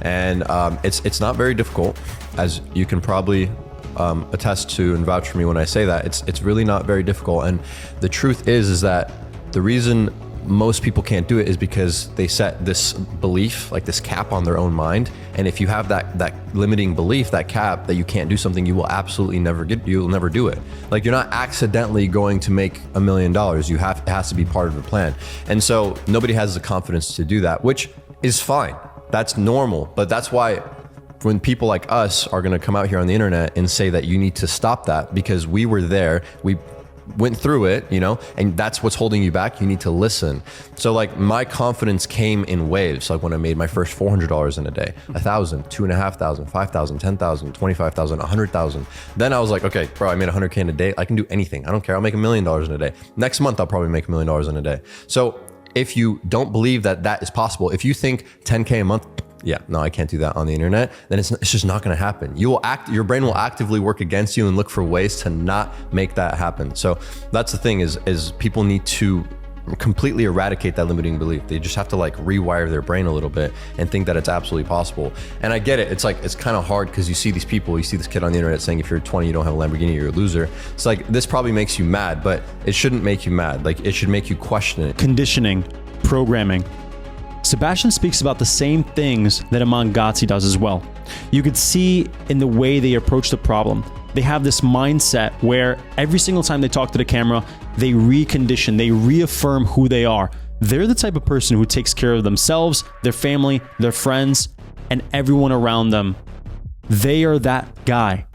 Speaker 4: and it's not very difficult, as you can probably attest to and vouch for me when I say that. It's really not very difficult, and the truth is that the reason most people can't do it is because they set this belief, like this cap on their own mind. And if you have that limiting belief, that cap, that you can't do something, you will absolutely you'll never do it. Like, you're not accidentally going to make $1 million. It has to be part of the plan. And so nobody has the confidence to do that, which is fine. That's normal. But that's why when people like us are going to come out here on the internet and say that you need to stop that, because we were there, we went through it, and that's what's holding you back. You need to listen. So like, my confidence came in waves. Like when I made my first $400 in a day, 1,000, 2,500, 5,000, 10,000, 25,000, 100,000. Then I was like, okay, bro, I made 100K in a day. I can do anything. I don't care. I'll make $1 million in a day. Next month, I'll probably make $1 million in a day. So if you don't believe that is possible, if you think 10K a month, yeah, no, I can't do that on the internet, then it's just not going to happen. Your brain will actively work against you and look for ways to not make that happen. So that's the thing, is people need to completely eradicate that limiting belief. They just have to like rewire their brain a little bit and think that it's absolutely possible. And I get it. It's like, it's kind of hard because you see these people, you see this kid on the internet saying if you're 20, you don't have a Lamborghini, you're a loser. It's like, this probably makes you mad, but it shouldn't make you mad. Like, it should make you question it.
Speaker 1: Conditioning, programming. Sebastian speaks about the same things that Iman Gadzhi does as well. You could see in the way they approach the problem. They have this mindset where every single time they talk to the camera, they recondition, they reaffirm who they are. They're the type of person who takes care of themselves, their family, their friends, and everyone around them. They are that guy.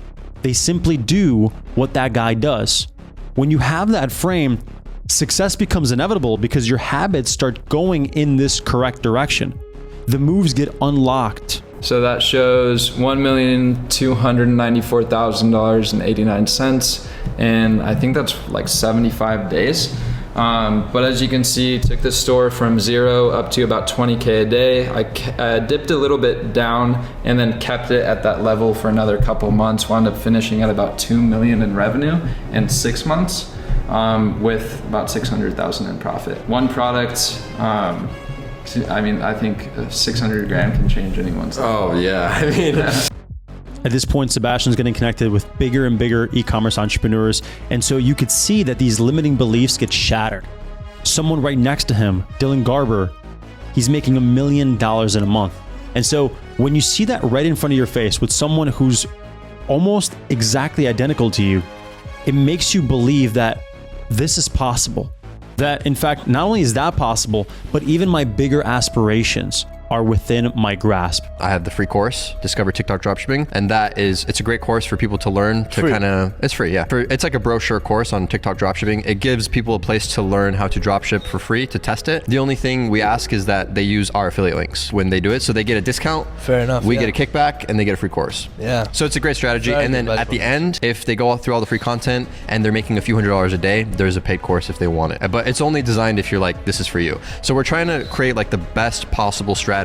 Speaker 1: They simply do what that guy does. When you have that frame, success becomes inevitable because your habits start going in this correct direction. The moves get unlocked.
Speaker 9: So that shows $1,294,000.89, and I think that's like 75 days. But as you can see, took the store from 0 up to about 20K a day. I dipped a little bit down and then kept it at that level for another couple months. Wound up finishing at about 2 million in revenue in 6 months. With about 600,000 in profit. One product, I think 600 grand can change anyone's life.
Speaker 2: Oh yeah,
Speaker 1: At this point, Sebastian's getting connected with bigger and bigger e-commerce entrepreneurs, and so you could see that these limiting beliefs get shattered. Someone right next to him, Dylan Garber, he's making $1 million in a month. And so when you see that right in front of your face with someone who's almost exactly identical to you, it makes you believe that this is possible. That, in fact, not only is that possible, but even my bigger aspirations are within my grasp.
Speaker 2: I have the free course, Discover TikTok Dropshipping, and it's a great course for people to learn to it's free, yeah. It's like a brochure course on TikTok Dropshipping. It gives people a place to learn how to dropship for free, to test it. The only thing we ask is that they use our affiliate links when they do it, so they get a discount.
Speaker 5: Fair enough.
Speaker 2: We get a kickback, and they get a free course.
Speaker 5: Yeah.
Speaker 2: So it's a great strategy. And then at the end, if they go through all the free content and they're making a few $100s a day, there's a paid course if they want it. But it's only designed if you're like, this is for you. So we're trying to create like the best possible strategy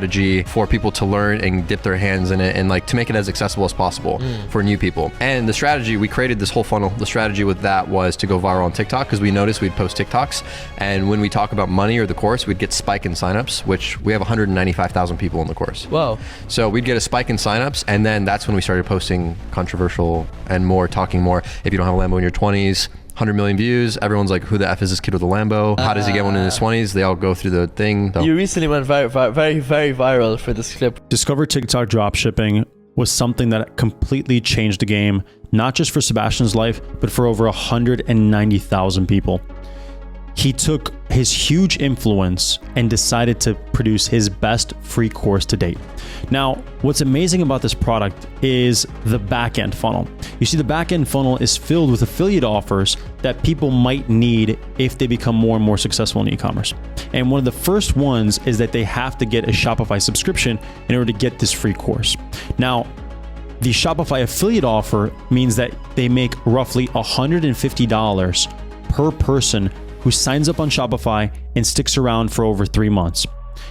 Speaker 2: for people to learn and dip their hands in it, and like to make it as accessible as possible for new people. And the strategy, we created this whole funnel. The strategy with that was to go viral on TikTok, because we noticed we'd post TikToks, and when we talk about money or the course, we'd get spike in signups, which we have 195,000 people in the course.
Speaker 5: Wow.
Speaker 2: So we'd get a spike in signups, and then that's when we started posting controversial and more, talking more. If you don't have a Lambo in your 20s, 100 million views. Everyone's like, who the F is this kid with a Lambo? How does he get one in his 20s? They all go through the thing.
Speaker 5: You recently went very, very viral for this clip.
Speaker 1: Discover TikTok Dropshipping was something that completely changed the game, not just for Sebastian's life, but for over 190,000 people. He took his huge influence and decided to produce his best free course to date. Now, what's amazing about this product is the back-end funnel. You see, the back-end funnel is filled with affiliate offers that people might need if they become more and more successful in e-commerce. And one of the first ones is that they have to get a Shopify subscription in order to get this free course. Now, the Shopify affiliate offer means that they make roughly $150 per person who signs up on Shopify and sticks around for over 3 months.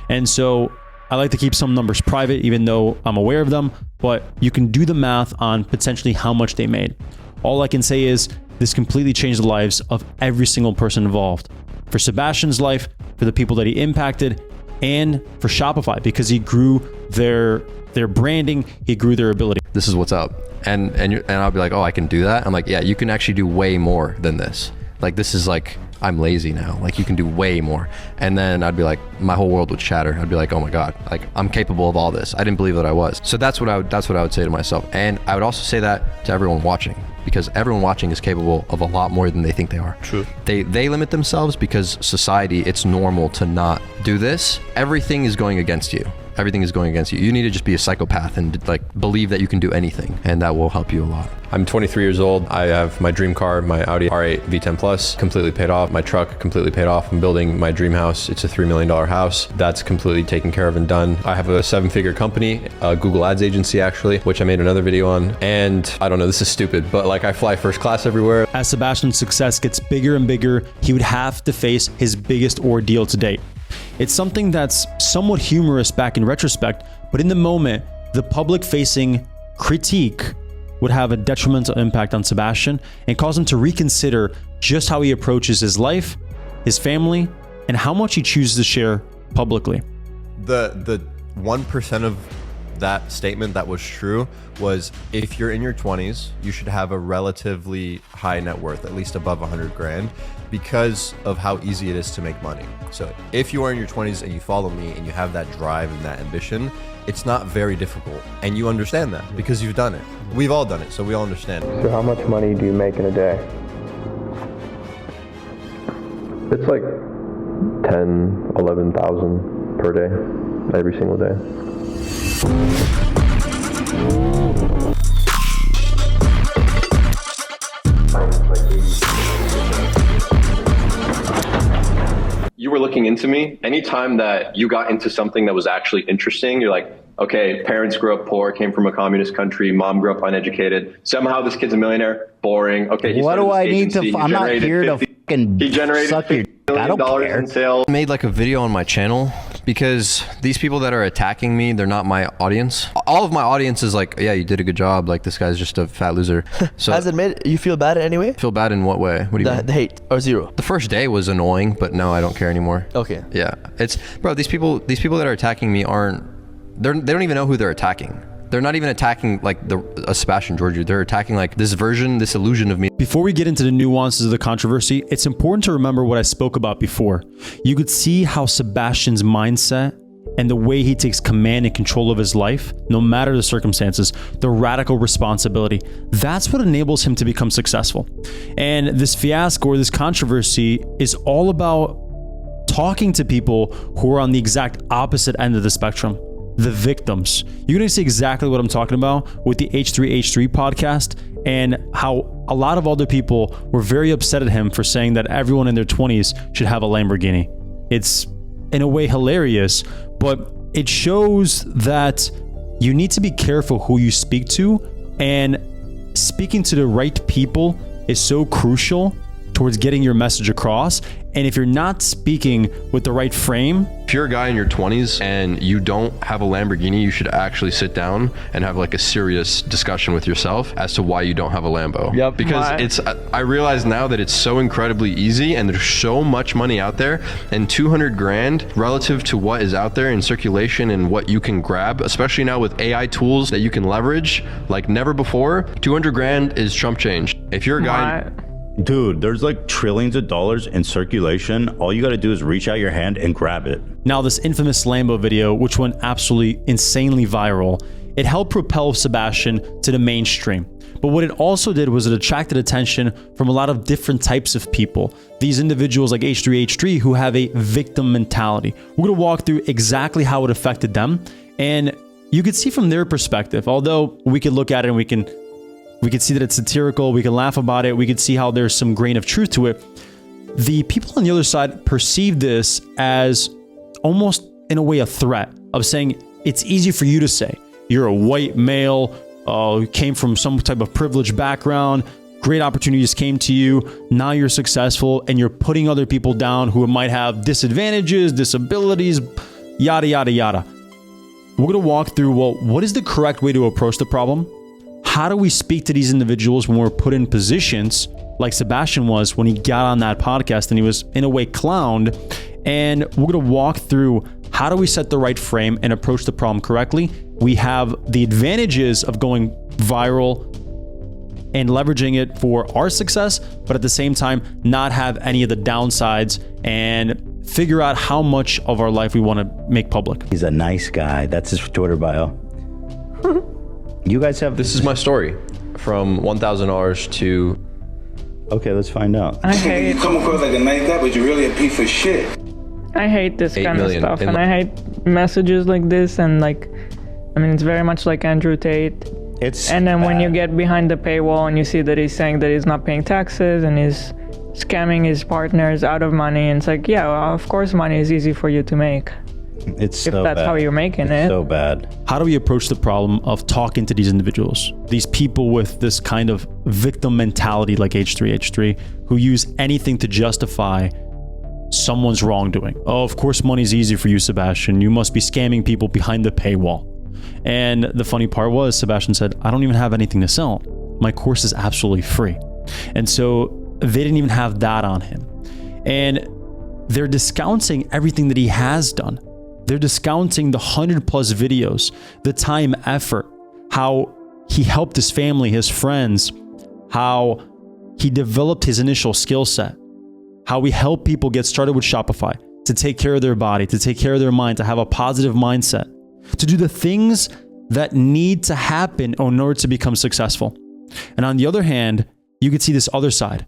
Speaker 1: And so I like to keep some numbers private, even though I'm aware of them, but you can do the math on potentially how much they made. All I can say is this completely changed the lives of every single person involved. For Sebastian's life, for the people that he impacted, and for Shopify, because he grew their branding, he grew their ability.
Speaker 2: This is what's up. And I'll be like, oh, I can do that. I'm like, yeah, you can actually do way more than this. Like, this is like, I'm lazy now. Like, you can do way more. And then I'd be like, my whole world would shatter. I'd be like, oh my God, like, I'm capable of all this. I didn't believe that I was. So that's what I would say to myself. And I would also say that to everyone watching, because everyone watching is capable of a lot more than they think they are.
Speaker 7: True.
Speaker 2: They limit themselves because society, it's normal to not do this. Everything is going against you. Everything is going against you. You need to just be a psychopath and like believe that you can do anything, and that will help you a lot. I'm 23 years old. I have my dream car, my Audi R8 V10 Plus, completely paid off. My truck completely paid off. I'm building my dream house. It's a $3 million house. That's completely taken care of and done. I have a 7-figure company, a Google Ads agency actually, which I made another video on. And I don't know, this is stupid, but like I fly first class everywhere.
Speaker 1: As Sebastian's success gets bigger and bigger, he would have to face his biggest ordeal to date. It's something that's somewhat humorous back in retrospect, but in the moment, the public-facing critique would have a detrimental impact on Sebastian and cause him to reconsider just how he approaches his life, his family, and how much he chooses to share publicly.
Speaker 4: The 1% of that statement that was true was, if you're in your 20s, you should have a relatively high net worth, at least above 100 grand, because of how easy it is to make money. So if you are in your 20s and you follow me and you have that drive and that ambition, it's not very difficult. And you understand that because you've done it. We've all done it, so we all understand.
Speaker 10: So how much money do you make in a day?
Speaker 4: It's like 10, 11,000 per day, every single day.
Speaker 2: You were looking into me. Anytime that you got into something that was actually interesting, you're like, okay, parents grew up poor, came from a communist country, mom grew up uneducated. Somehow this kid's a millionaire. Boring. Okay,
Speaker 7: what do I need to? I'm not here to fucking suck your. I don't care.
Speaker 2: In sales. I made like a video on my channel because these people that are attacking me, they're not my audience. All of my audience is like, yeah, you did a good job. Like, this guy's just a fat loser. So
Speaker 5: Has it made you feel bad anyway?
Speaker 2: Feel bad in what way? What do you mean?
Speaker 5: The hate or zero?
Speaker 2: The first day was annoying, but no, I don't care anymore.
Speaker 5: Okay.
Speaker 2: Yeah, it's bro. These people that are attacking me they don't even know who they're attacking. They're not even attacking like a Sebastian Ghiorghiu. They're attacking like this illusion of me.
Speaker 1: Before we get into the nuances of the controversy, it's important to remember what I spoke about before. You could see how Sebastian's mindset and the way he takes command and control of his life, no matter the circumstances, the radical responsibility, that's what enables him to become successful. And this fiasco or this controversy is all about talking to people who are on the exact opposite end of the spectrum. The victims. You're going to see exactly what I'm talking about with the H3H3 podcast and how a lot of other people were very upset at him for saying that everyone in their 20s should have a Lamborghini. It's in a way hilarious, but it shows that you need to be careful who you speak to, and speaking to the right people is so crucial towards getting your message across. And if you're not speaking with the right frame,
Speaker 2: if you're a guy in your 20s and you don't have a Lamborghini, you should actually sit down and have like a serious discussion with yourself as to why you don't have a Lambo.
Speaker 7: Yep.
Speaker 2: Because I realize now that it's so incredibly easy and there's so much money out there, and 200 grand relative to what is out there in circulation and what you can grab, especially now with AI tools that you can leverage like never before, 200 grand is chump change. If you're a guy...
Speaker 11: Dude, there's like trillions of dollars in circulation. All you got to do is reach out your hand and grab it.
Speaker 1: Now, this infamous Lambo video, which went absolutely insanely viral, it helped propel Sebastian to the mainstream. But what it also did was it attracted attention from a lot of different types of people. These individuals like H3H3 who have a victim mentality. We're going to walk through exactly how it affected them. And you could see from their perspective, although we could look at it and we could see that it's satirical, we can laugh about it, we could see how there's some grain of truth to it. the people on the other side perceive this as almost in a way a threat of saying it's easy for you to say. You're a white male, came from some type of privileged background, great opportunities came to you, now you're successful, and you're putting other people down who might have disadvantages, disabilities, yada, yada, yada. We're going to walk through, well, what is the correct way to approach the problem? How do we speak to these individuals when we're put in positions like Sebastian was when he got on that podcast and he was in a way clowned? And we're going to walk through how do we set the right frame and approach the problem correctly. We have the advantages of going viral and leveraging it for our success, but at the same time, not have any of the downsides and figure out how much of our life we want to make public.
Speaker 11: He's a nice guy. That's his Twitter bio. You guys have...
Speaker 4: This is my story. From $1,000 to...
Speaker 11: Okay, let's find out.
Speaker 12: I hate... You come across like a nice guy, but you're really a piece of shit.
Speaker 13: I hate this kind of stuff, and I hate messages like this, and like, I mean, it's very much like Andrew Tate. And then when you get behind the paywall and you see that he's saying that he's not paying taxes and he's scamming his partners out of money, and it's like, yeah, well, of course money is easy for you to make.
Speaker 11: It's
Speaker 13: if that's how you're making it.
Speaker 11: So bad.
Speaker 1: How do we approach the problem of talking to these individuals? These people with this kind of victim mentality like H3H3 who use anything to justify someone's wrongdoing. Oh, of course money's easy for you, Sebastian. You must be scamming people behind the paywall. And the funny part was, Sebastian said, I don't even have anything to sell. My course is absolutely free. And so they didn't even have that on him. And they're discounting everything that he has done. They're discounting the 100+ videos, the time, effort, how he helped his family, his friends, how he developed his initial skill set, how he helped people get started with Shopify, to take care of their body, to take care of their mind, to have a positive mindset, to do the things that need to happen in order to become successful. And on the other hand, you could see this other side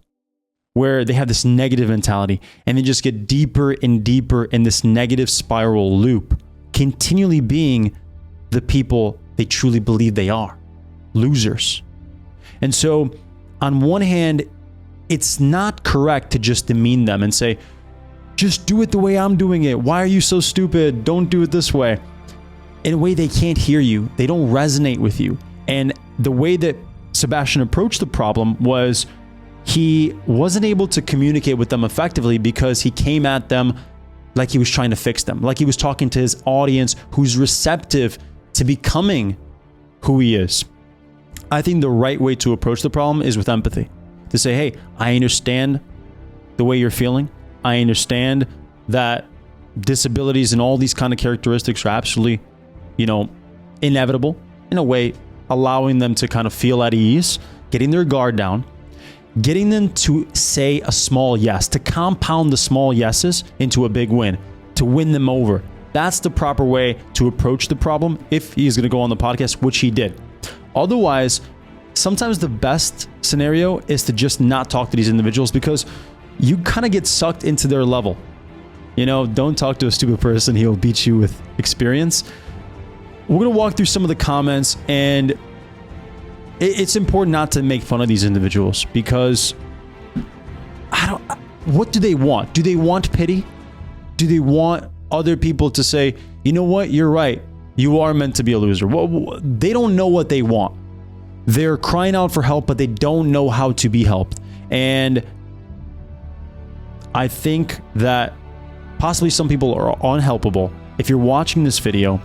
Speaker 1: where they have this negative mentality and they just get deeper and deeper in this negative spiral loop, continually being the people they truly believe they are, losers. And so on one hand, it's not correct to just demean them and say, just do it the way I'm doing it. Why are you so stupid? Don't do it this way. In a way, they can't hear you. They don't resonate with you. And the way that Sebastian approached the problem was he wasn't able to communicate with them effectively because he came at them like he was trying to fix them, like he was talking to his audience who's receptive to becoming who he is. I think the right way to approach the problem is with empathy. To say, hey, I understand the way you're feeling. I understand that disabilities and all these kind of characteristics are absolutely, inevitable. In a way, allowing them to kind of feel at ease, getting their guard down, getting them to say a small yes, to compound the small yeses into a big win, to win them over. That's the proper way to approach the problem if he's going to go on the podcast, which he did. Otherwise, sometimes the best scenario is to just not talk to these individuals because you kind of get sucked into their level. Don't talk to a stupid person. He'll beat you with experience. We're going to walk through some of the comments, and it's important not to make fun of these individuals because what do they want? Do they want pity? Do they want other people to say, you know what, you're right. You are meant to be a loser. Well, they don't know what they want. They're crying out for help, but they don't know how to be helped. And I think that possibly some people are unhelpable. If you're watching this video,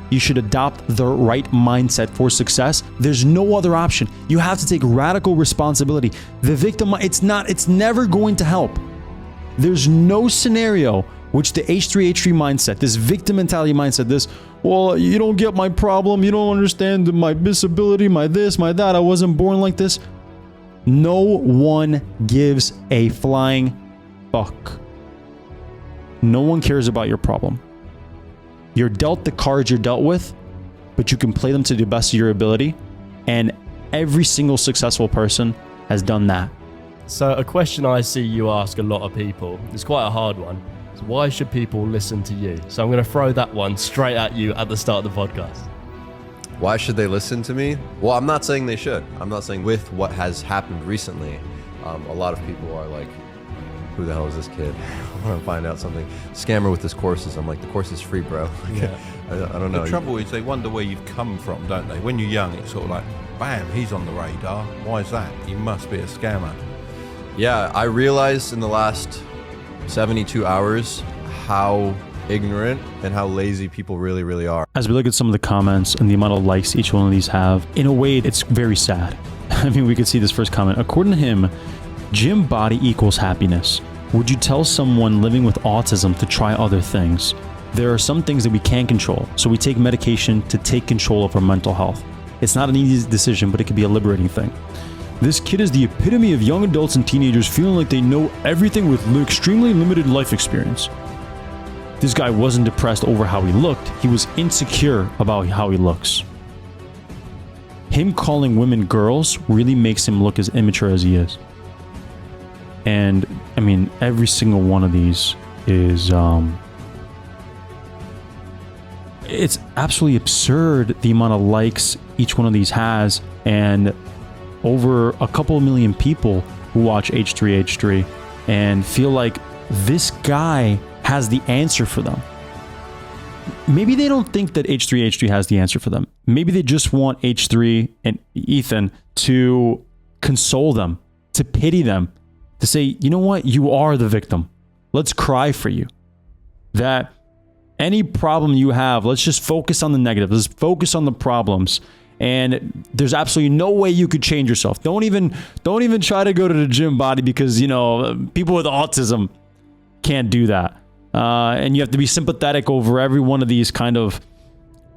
Speaker 1: you should adopt the right mindset for success. There's no other option. You have to take radical responsibility. The victim, it's never going to help. There's no scenario which the H3H3 mindset, this victim mentality mindset, well, you don't get my problem. You don't understand my disability, my this, my that. I wasn't born like this. No one gives a flying fuck. No one cares about your problem. You're dealt the cards you're dealt with, but you can play them to the best of your ability. And every single successful person has done that.
Speaker 14: So a question I see you ask a lot of people, it's quite a hard one. Is why should people listen to you? So I'm going to throw that one straight at you at the start of the podcast.
Speaker 4: Why should they listen to me? Well, I'm not saying they should. I'm not saying with what has happened recently, a lot of people are like who the hell is this kid? I want to find out something. Scammer with his courses. I'm like, the course is free, bro.
Speaker 6: Yeah.
Speaker 4: I don't know.
Speaker 6: The trouble is they wonder where you've come from, don't they? When you're young, it's sort of like, bam, he's on the radar. Why is that? He must be a scammer.
Speaker 4: Yeah, I realized in the last 72 hours how ignorant and how lazy people really, really are.
Speaker 1: As we look at some of the comments and the amount of likes each one of these have, in a way, it's very sad. I mean, we could see this first comment. According to him, gym body equals happiness. Would you tell someone living with autism to try other things? There are some things that we can't control, so we take medication to take control of our mental health. It's not an easy decision, but it can be a liberating thing. This kid is the epitome of young adults and teenagers feeling like they know everything with extremely limited life experience. This guy wasn't depressed over how he looked. He was insecure about how he looks. Him calling women girls really makes him look as immature as he is. And, I mean, every single one of these is, it's absolutely absurd the amount of likes each one of these has, and over a couple million people who watch H3H3 and feel like this guy has the answer for them. Maybe they don't think that H3H3 has the answer for them. Maybe they just want H3 and Ethan to console them, to pity them, to say, you know what, you are the victim. Let's cry for you. That any problem you have, let's just focus on the negative. Let's focus on the problems. And there's absolutely no way you could change yourself. Don't even try to go to the gym body, because, you know, people with autism can't do that. And you have to be sympathetic over every one of these kind of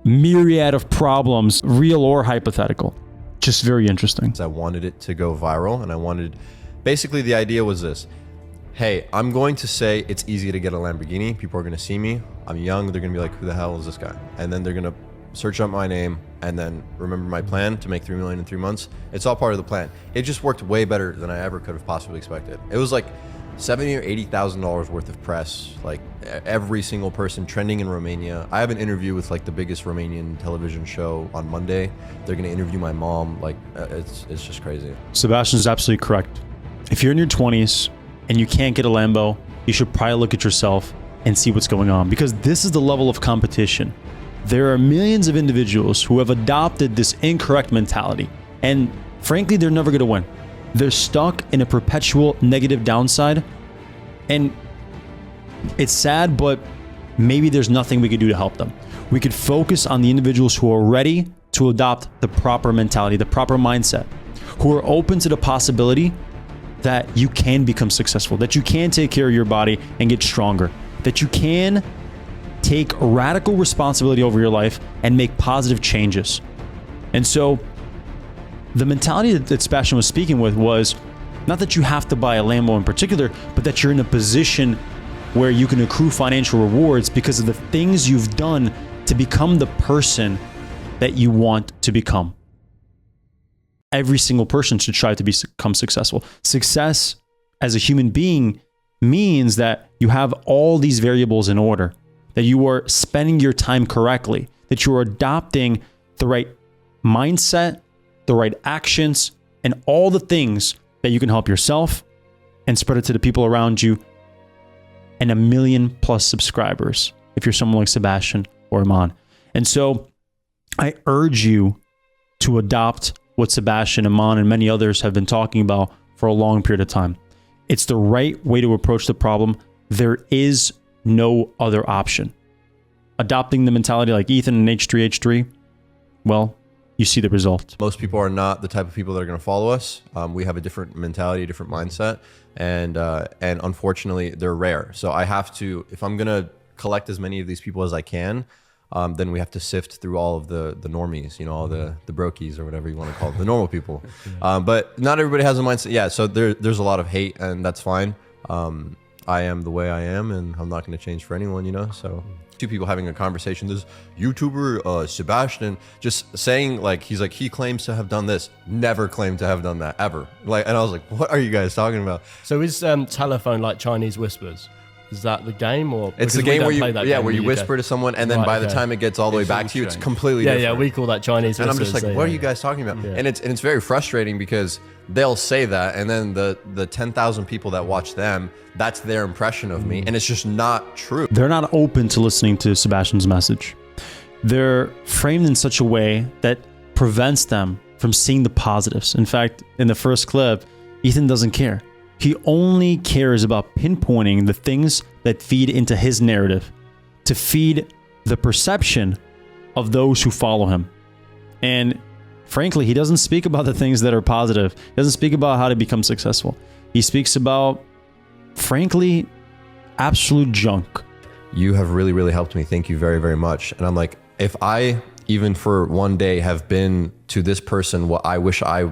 Speaker 1: myriad of problems, real or hypothetical. Just very interesting.
Speaker 4: I wanted it to go viral, and basically the idea was this. Hey, I'm going to say it's easy to get a Lamborghini. People are going to see me. I'm young. They're going to be like, who the hell is this guy? And then they're going to search up my name and then remember my plan to make $3 million in 3 months. It's all part of the plan. It just worked way better than I ever could have possibly expected. It was like $70,000 or $80,000 worth of press, like every single person trending in Romania. I have an interview with like the biggest Romanian television show on Monday. They're going to interview my mom. Like it's just crazy.
Speaker 1: Sebastian is absolutely correct. If you're in your 20s and you can't get a Lambo, you should probably look at yourself and see what's going on, because this is the level of competition. There are millions of individuals who have adopted this incorrect mentality, and frankly, they're never going to win. They're stuck in a perpetual negative downside, and it's sad, but maybe there's nothing we could do to help them. We could focus on the individuals who are ready to adopt the proper mentality, the proper mindset, who are open to the possibility that you can become successful, that you can take care of your body and get stronger, that you can take radical responsibility over your life and make positive changes. And so the mentality that Sebastian was speaking with was not that you have to buy a Lambo in particular, but that you're in a position where you can accrue financial rewards because of the things you've done to become the person that you want to become. Every single person should try to become successful. Success as a human being means that you have all these variables in order, that you are spending your time correctly, that you are adopting the right mindset, the right actions, and all the things that you can help yourself and spread it to the people around you, and 1 million+ subscribers if you're someone like Sebastian or Iman. And so I urge you to adopt what Sebastian, Iman, and many others have been talking about for a long period of time. It's the right way to approach the problem. There is no other option. Adopting the mentality like Ethan and H3H3, well, you see the result.
Speaker 4: Most people are not the type of people that are going to follow us. We have a different mentality, a different mindset, and unfortunately, they're rare. So I have to, if I'm going to collect as many of these people as I can, then we have to sift through all of the normies, you know, all the brokies or whatever you want to call it, the normal people. But not everybody has a mindset. Yeah, so there's a lot of hate, and that's fine. I am the way I am, and I'm not going to change for anyone, you know. So two people having a conversation. This YouTuber Sebastian just saying like he claims to have done this, never claimed to have done that ever. Like, and I was like, what are you guys talking about?
Speaker 14: So is telephone like Chinese whispers? Is that the game, or
Speaker 2: it's the game where you whisper to someone, and then by the time it gets all the way back to you, it's completely different.
Speaker 14: Yeah, we call that Chinese.
Speaker 2: And I'm just like, what are you guys talking about? And it's very frustrating because they'll say that, and then the 10,000 people that watch them, that's their impression of me, and it's just not true.
Speaker 1: They're not open to listening to Sebastian's message. They're framed in such a way that prevents them from seeing the positives. In fact, in the first clip, Ethan doesn't care. He only cares about pinpointing the things that feed into his narrative to feed the perception of those who follow him. And frankly, he doesn't speak about the things that are positive. He doesn't speak about how to become successful. He speaks about, frankly, absolute junk.
Speaker 4: You have really, really helped me. Thank you very, very much. And I'm like, if I even for one day have been to this person what I wish I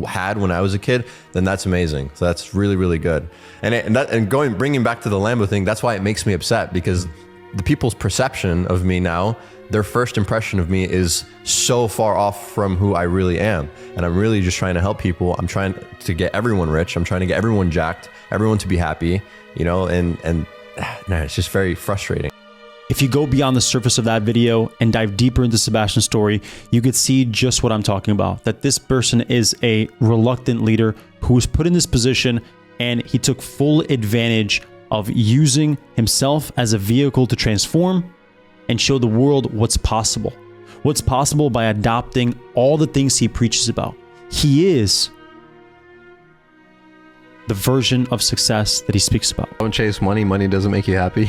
Speaker 4: had when I was a kid, then that's amazing. So that's really, really good. And bringing back to the Lambo thing, that's why it makes me upset, because the people's perception of me now, their first impression of me is so far off from who I really am. And I'm really just trying to help people. I'm trying to get everyone rich. I'm trying to get everyone jacked, everyone to be happy, and it's just very frustrating.
Speaker 1: If you go beyond the surface of that video and dive deeper into Sebastian's story, you could see just what I'm talking about, that this person is a reluctant leader who was put in this position, and he took full advantage of using himself as a vehicle to transform and show the world what's possible. What's possible by adopting all the things he preaches about. He is the version of success that he speaks about.
Speaker 2: Don't chase money. Money doesn't make you happy.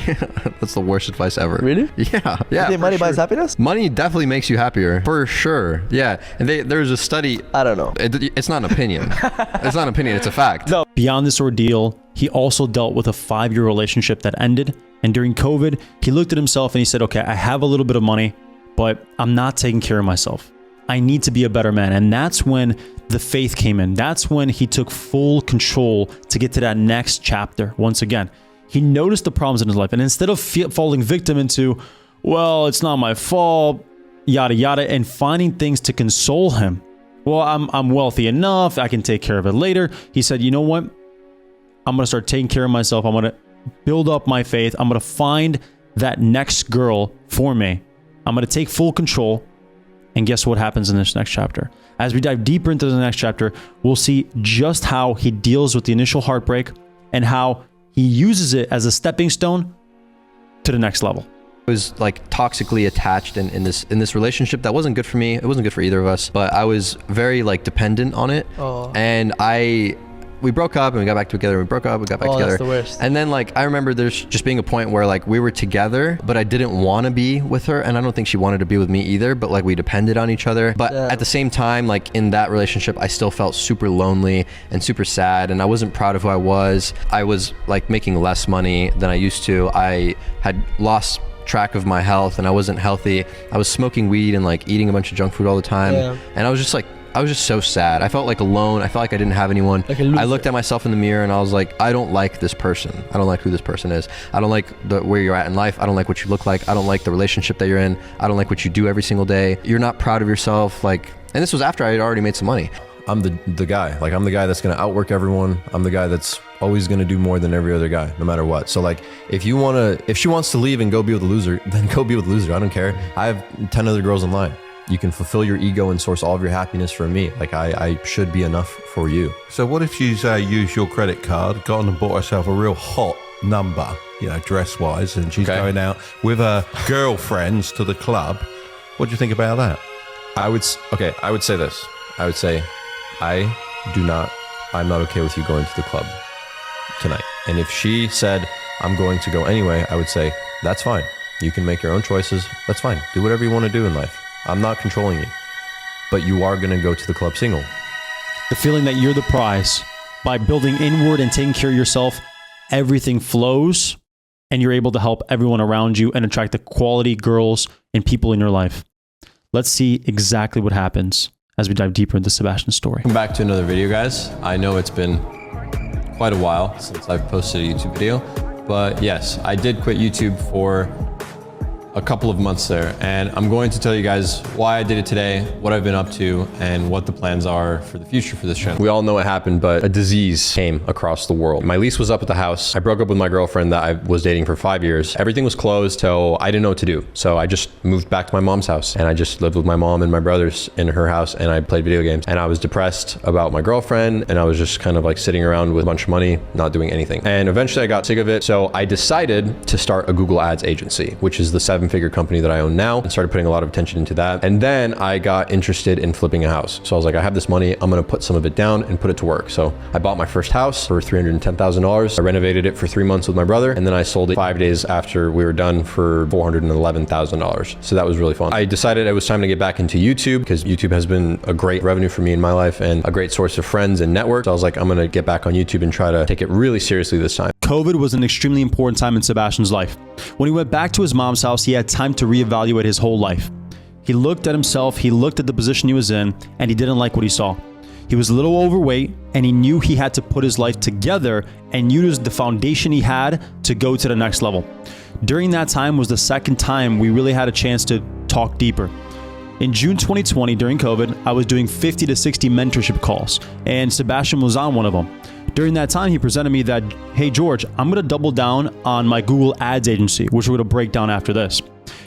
Speaker 2: That's the worst advice ever.
Speaker 5: Really?
Speaker 2: Yeah.
Speaker 5: You think money buys happiness?
Speaker 2: Money definitely makes you happier. For sure. Yeah. And there's a study.
Speaker 5: I don't know.
Speaker 2: It's not an opinion. It's not an opinion. It's a fact.
Speaker 5: No.
Speaker 1: Beyond this ordeal, he also dealt with a 5-year relationship that ended. And during COVID, he looked at himself and he said, okay, I have a little bit of money, but I'm not taking care of myself. I need to be a better man. And that's when the faith came in. That's when he took full control to get to that next chapter. Once again, he noticed the problems in his life. And instead of falling victim into, well, it's not my fault, yada, yada, and finding things to console him. Well, I'm wealthy enough. I can take care of it later. He said, you know what? I'm going to start taking care of myself. I'm going to build up my faith. I'm going to find that next girl for me. I'm going to take full control. And guess what happens in this next chapter? As we dive deeper into the next chapter, we'll see just how he deals with the initial heartbreak and how he uses it as a stepping stone to the next level.
Speaker 2: I was like toxically attached in this relationship that wasn't good for me. It wasn't good for either of us, but I was very like dependent on it.
Speaker 5: Oh.
Speaker 2: And we broke up and we got back together. We broke up, we got back together.
Speaker 5: That's the worst.
Speaker 2: And then like I remember there's just being a point where like we were together, but I didn't want to be with her, and I don't think she wanted to be with me either, but like we depended on each other. But at the same time, like in that relationship, I still felt super lonely and super sad, and I wasn't proud of who I was. I was like making less money than I used to. I had lost track of my health and I wasn't healthy. I was smoking weed and like eating a bunch of junk food all the time. And I was just so sad. I felt like alone. I felt like I didn't have anyone.
Speaker 5: Like a loser.
Speaker 2: I looked at myself in the mirror and I was like, I don't like this person. I don't like who this person is. I don't like where you're at in life. I don't like what you look like. I don't like the relationship that you're in. I don't like what you do every single day. You're not proud of yourself. Like, and this was after I had already made some money.
Speaker 4: I'm the guy. Like, I'm the guy that's going to outwork everyone. I'm the guy that's always going to do more than every other guy, no matter what. So like, if she wants to leave and go be with a loser, then go be with a loser. I don't care. I have 10 other girls in line. You can fulfill your ego and source all of your happiness from me. Like, I should be enough for you.
Speaker 6: So what if she's used your credit card, gone and bought herself a real hot number, dress-wise, and she's going out with her girlfriends to the club? What do you think about that?
Speaker 4: I would say this. I would say, I'm not okay with you going to the club tonight. And if she said, I'm going to go anyway, I would say, that's fine. You can make your own choices. That's fine. Do whatever you want to do in life. I'm not controlling you, but you are going to go to the club single.
Speaker 1: The feeling that you're the prize. By building inward and taking care of yourself, everything flows and you're able to help everyone around you and attract the quality girls and people in your life. Let's see exactly what happens as we dive deeper into Sebastian's story.
Speaker 2: Welcome back to another video, guys. I know it's been quite a while since I've posted a YouTube video, but yes, I did quit YouTube for
Speaker 4: a couple of months there, and I'm going to tell you guys why I did it today, what I've been up to, and what the plans are for the future for this channel. We all know what happened, but a disease came across the world. My lease was up at the house. I broke up with my girlfriend that I was dating for 5 years. Everything was closed, so I didn't know what to do. So I just moved back to my mom's house, and I just lived with my mom and my brothers in her house, and I played video games. And I was depressed about my girlfriend, and I was just kind of like sitting around with a bunch of money, not doing anything. And eventually I got sick of it, so I decided to start a Google Ads agency, which is the 7-figure company that I own now, and started putting a lot of attention into that. And then I got interested in flipping a house. So I was like, I have this money, I'm gonna put some of it down and put it to work. So I bought my first house for $310,000. I renovated it for 3 months with my brother, and then I sold it 5 days after we were done for $411,000. So that was really fun. I decided it was time to get back into YouTube because YouTube has been a great revenue for me in my life and a great source of friends and network. So I was like, I'm gonna get back on YouTube and try to take it really seriously this time.
Speaker 1: COVID was an extremely important time in Sebastian's life. When he went back to his mom's house, he had time to reevaluate his whole life. He looked at himself, he looked at the position he was in, and he didn't like what he saw. He was a little overweight, and he knew he had to put his life together and use the foundation he had to go to the next level. During that time was the second time we really had a chance to talk deeper. In June 2020, during COVID, I was doing 50 to 60 mentorship calls, and Sebastian was on one of them. During that time, he presented me that, hey, George, I'm going to double down on my Google Ads agency, which we're going to break down after this.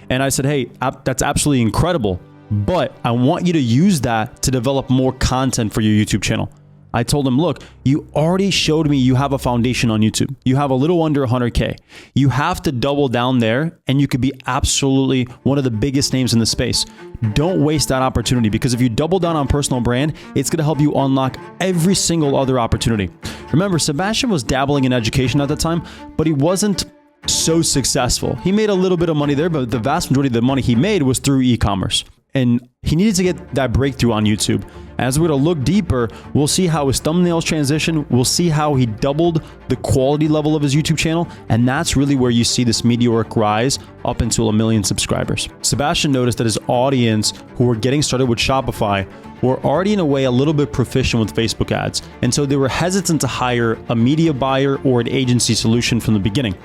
Speaker 1: And I said, hey, that's absolutely incredible, but I want you to use that to develop more content for your YouTube channel. I told him, look, you already showed me you have a foundation on YouTube. You have a little under 100K. You have to double down there and you could be absolutely one of the biggest names in the space. Don't waste that opportunity, because if you double down on personal brand, it's going to help you unlock every single other opportunity. Remember, Sebastian was dabbling in education at the time, but he wasn't so successful. He made a little bit of money there, but the vast majority of the money he made was through e-commerce. And he needed to get that breakthrough on YouTube. As we're going to look deeper, we'll see how his thumbnails transition. We'll see how he doubled the quality level of his YouTube channel. And that's really where you see this meteoric rise up until 1 million subscribers. Sebastian noticed that his audience who were getting started with Shopify were already in a way a little bit proficient with Facebook ads. And so they were hesitant to hire a media buyer or an agency solution from the beginning.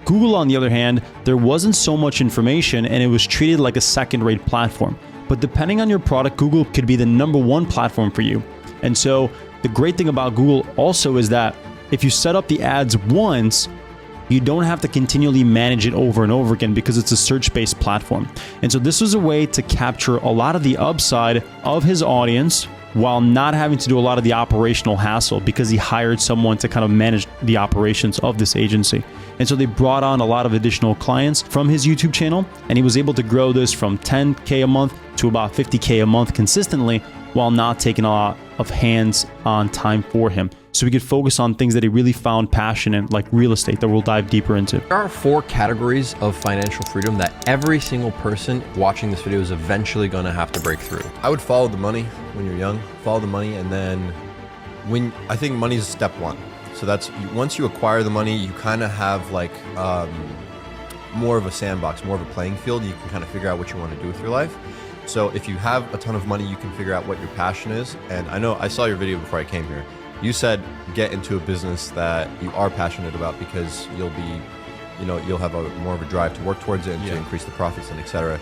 Speaker 1: Google, on the other hand, there wasn't so much information and it was treated like a second-rate platform. But depending on your product, Google could be the #1 platform for you. And so the great thing about Google also is that if you set up the ads once, you don't have to continually manage it over and over again because it's a search-based platform. And so this was a way to capture a lot of the upside of his audience while not having to do a lot of the operational hassle, because he hired someone to kind of manage the operations of this agency. And so they brought on a lot of additional clients from his YouTube channel, and he was able to grow this from 10K a month to about 50K a month consistently while not taking a lot of hands-on time for him. So he could focus on things that he really found passionate, like real estate, that we'll dive deeper into.
Speaker 4: There are 4 categories of financial freedom that every single person watching this video is eventually going to have to break through. I would follow the money when you're young, follow the money, and then I think money is step 1. So that's, once you acquire the money, you kind of have like more of a sandbox, more of a playing field. You can kind of figure out what you want to do with your life. So if you have a ton of money, you can figure out what your passion is. And I know I saw your video before I came here. You said get into a business that you are passionate about, because you'll be, you'll have more of a drive to work towards it and to increase the profits and etc.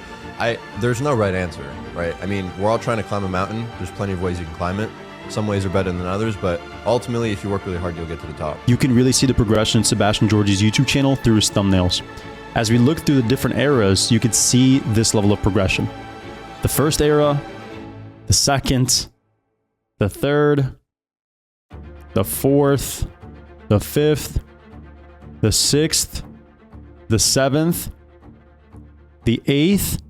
Speaker 4: There's no right answer, right? I mean, we're all trying to climb a mountain. There's plenty of ways you can climb it. Some ways are better than others, but ultimately, if you work really hard, you'll get to the top.
Speaker 1: You can really see the progression in Sebastian Ghiorghiu's YouTube channel through his thumbnails. As we look through the different eras, you could see this level of progression. The first era, the second, the third, the fourth, the fifth, the sixth, the seventh, the eighth,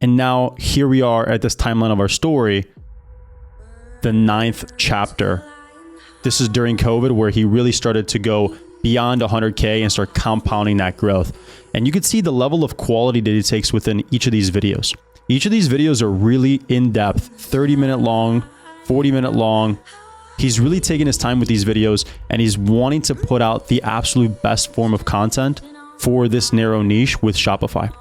Speaker 1: and now here we are at this timeline of our story, the 9th chapter. This is during COVID, where he really started to go beyond 100K and start compounding that growth. And you can see the level of quality that he takes within each of these videos. Each of these videos are really in-depth, 30-minute long, 40-minute long. He's really taking his time with these videos, and he's wanting to put out the absolute best form of content for this narrow niche with Shopify.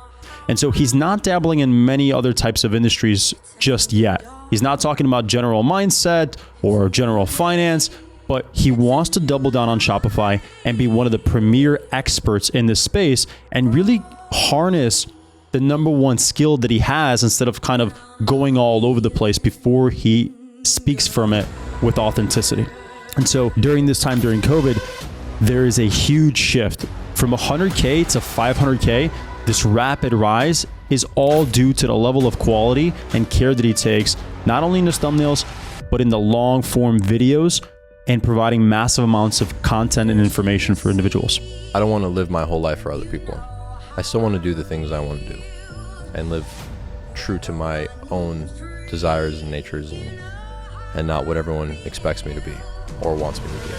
Speaker 1: And so he's not dabbling in many other types of industries just yet. He's not talking about general mindset or general finance, but he wants to double down on Shopify and be one of the premier experts in this space and really harness the number one skill that he has instead of kind of going all over the place before he speaks from it with authenticity. And so during this time, during COVID, there is a huge shift from 100K to 500K. This rapid rise is all due to the level of quality and care that he takes, not only in his thumbnails, but in the long form videos and providing massive amounts of content and information for individuals.
Speaker 2: I don't want to live my whole life for other people. I still want to do the things I want to do and live true to my own desires and natures and not what everyone expects me to be or wants me to be.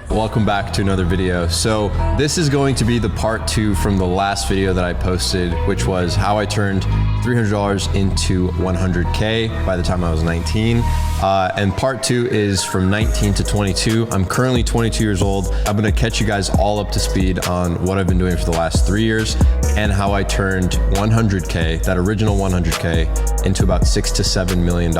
Speaker 4: Welcome back to another video. So this is going to be the part 2 from the last video that I posted, which was how I turned $300 into 100K by the time I was 19. And part 2 is from 19 to 22. I'm currently 22 years old. I'm gonna catch you guys all up to speed on what I've been doing for the last 3 years and how I turned 100K, that original 100K, into about $6 to $7 million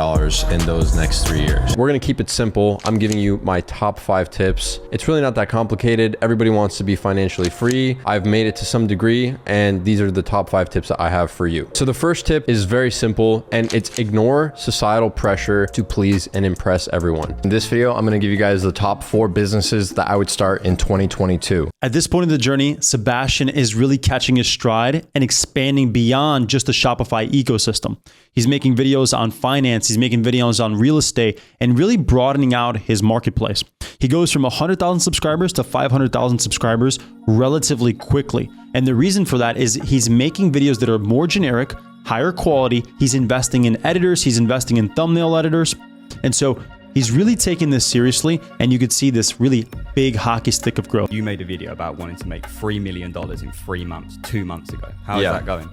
Speaker 4: in those next 3 years. We're gonna keep it simple. I'm giving you my top 5 tips. It's really not that complicated. Everybody wants to be financially free. I've made it to some degree, and these are the top 5 tips that I have for you. So the first tip is very simple, and it's ignore societal pressure to please and impress everyone. In this video, I'm gonna give you guys the top 4 businesses that I would start in 2022.
Speaker 1: At this point in the journey, Sebastian is really catching his stride and expanding beyond just the Shopify ecosystem. He's making videos on finance, he's making videos on real estate, and really broadening out his marketplace. He goes from 100,000 subscribers to 500,000 subscribers relatively quickly. And the reason for that is he's making videos that are more generic, higher quality. He's investing in editors, he's investing in thumbnail editors. And so he's really taking this seriously, and you could see this really big hockey stick of growth.
Speaker 15: You made a video about wanting to make $3 million in 3 months, 2 months ago. How is that going?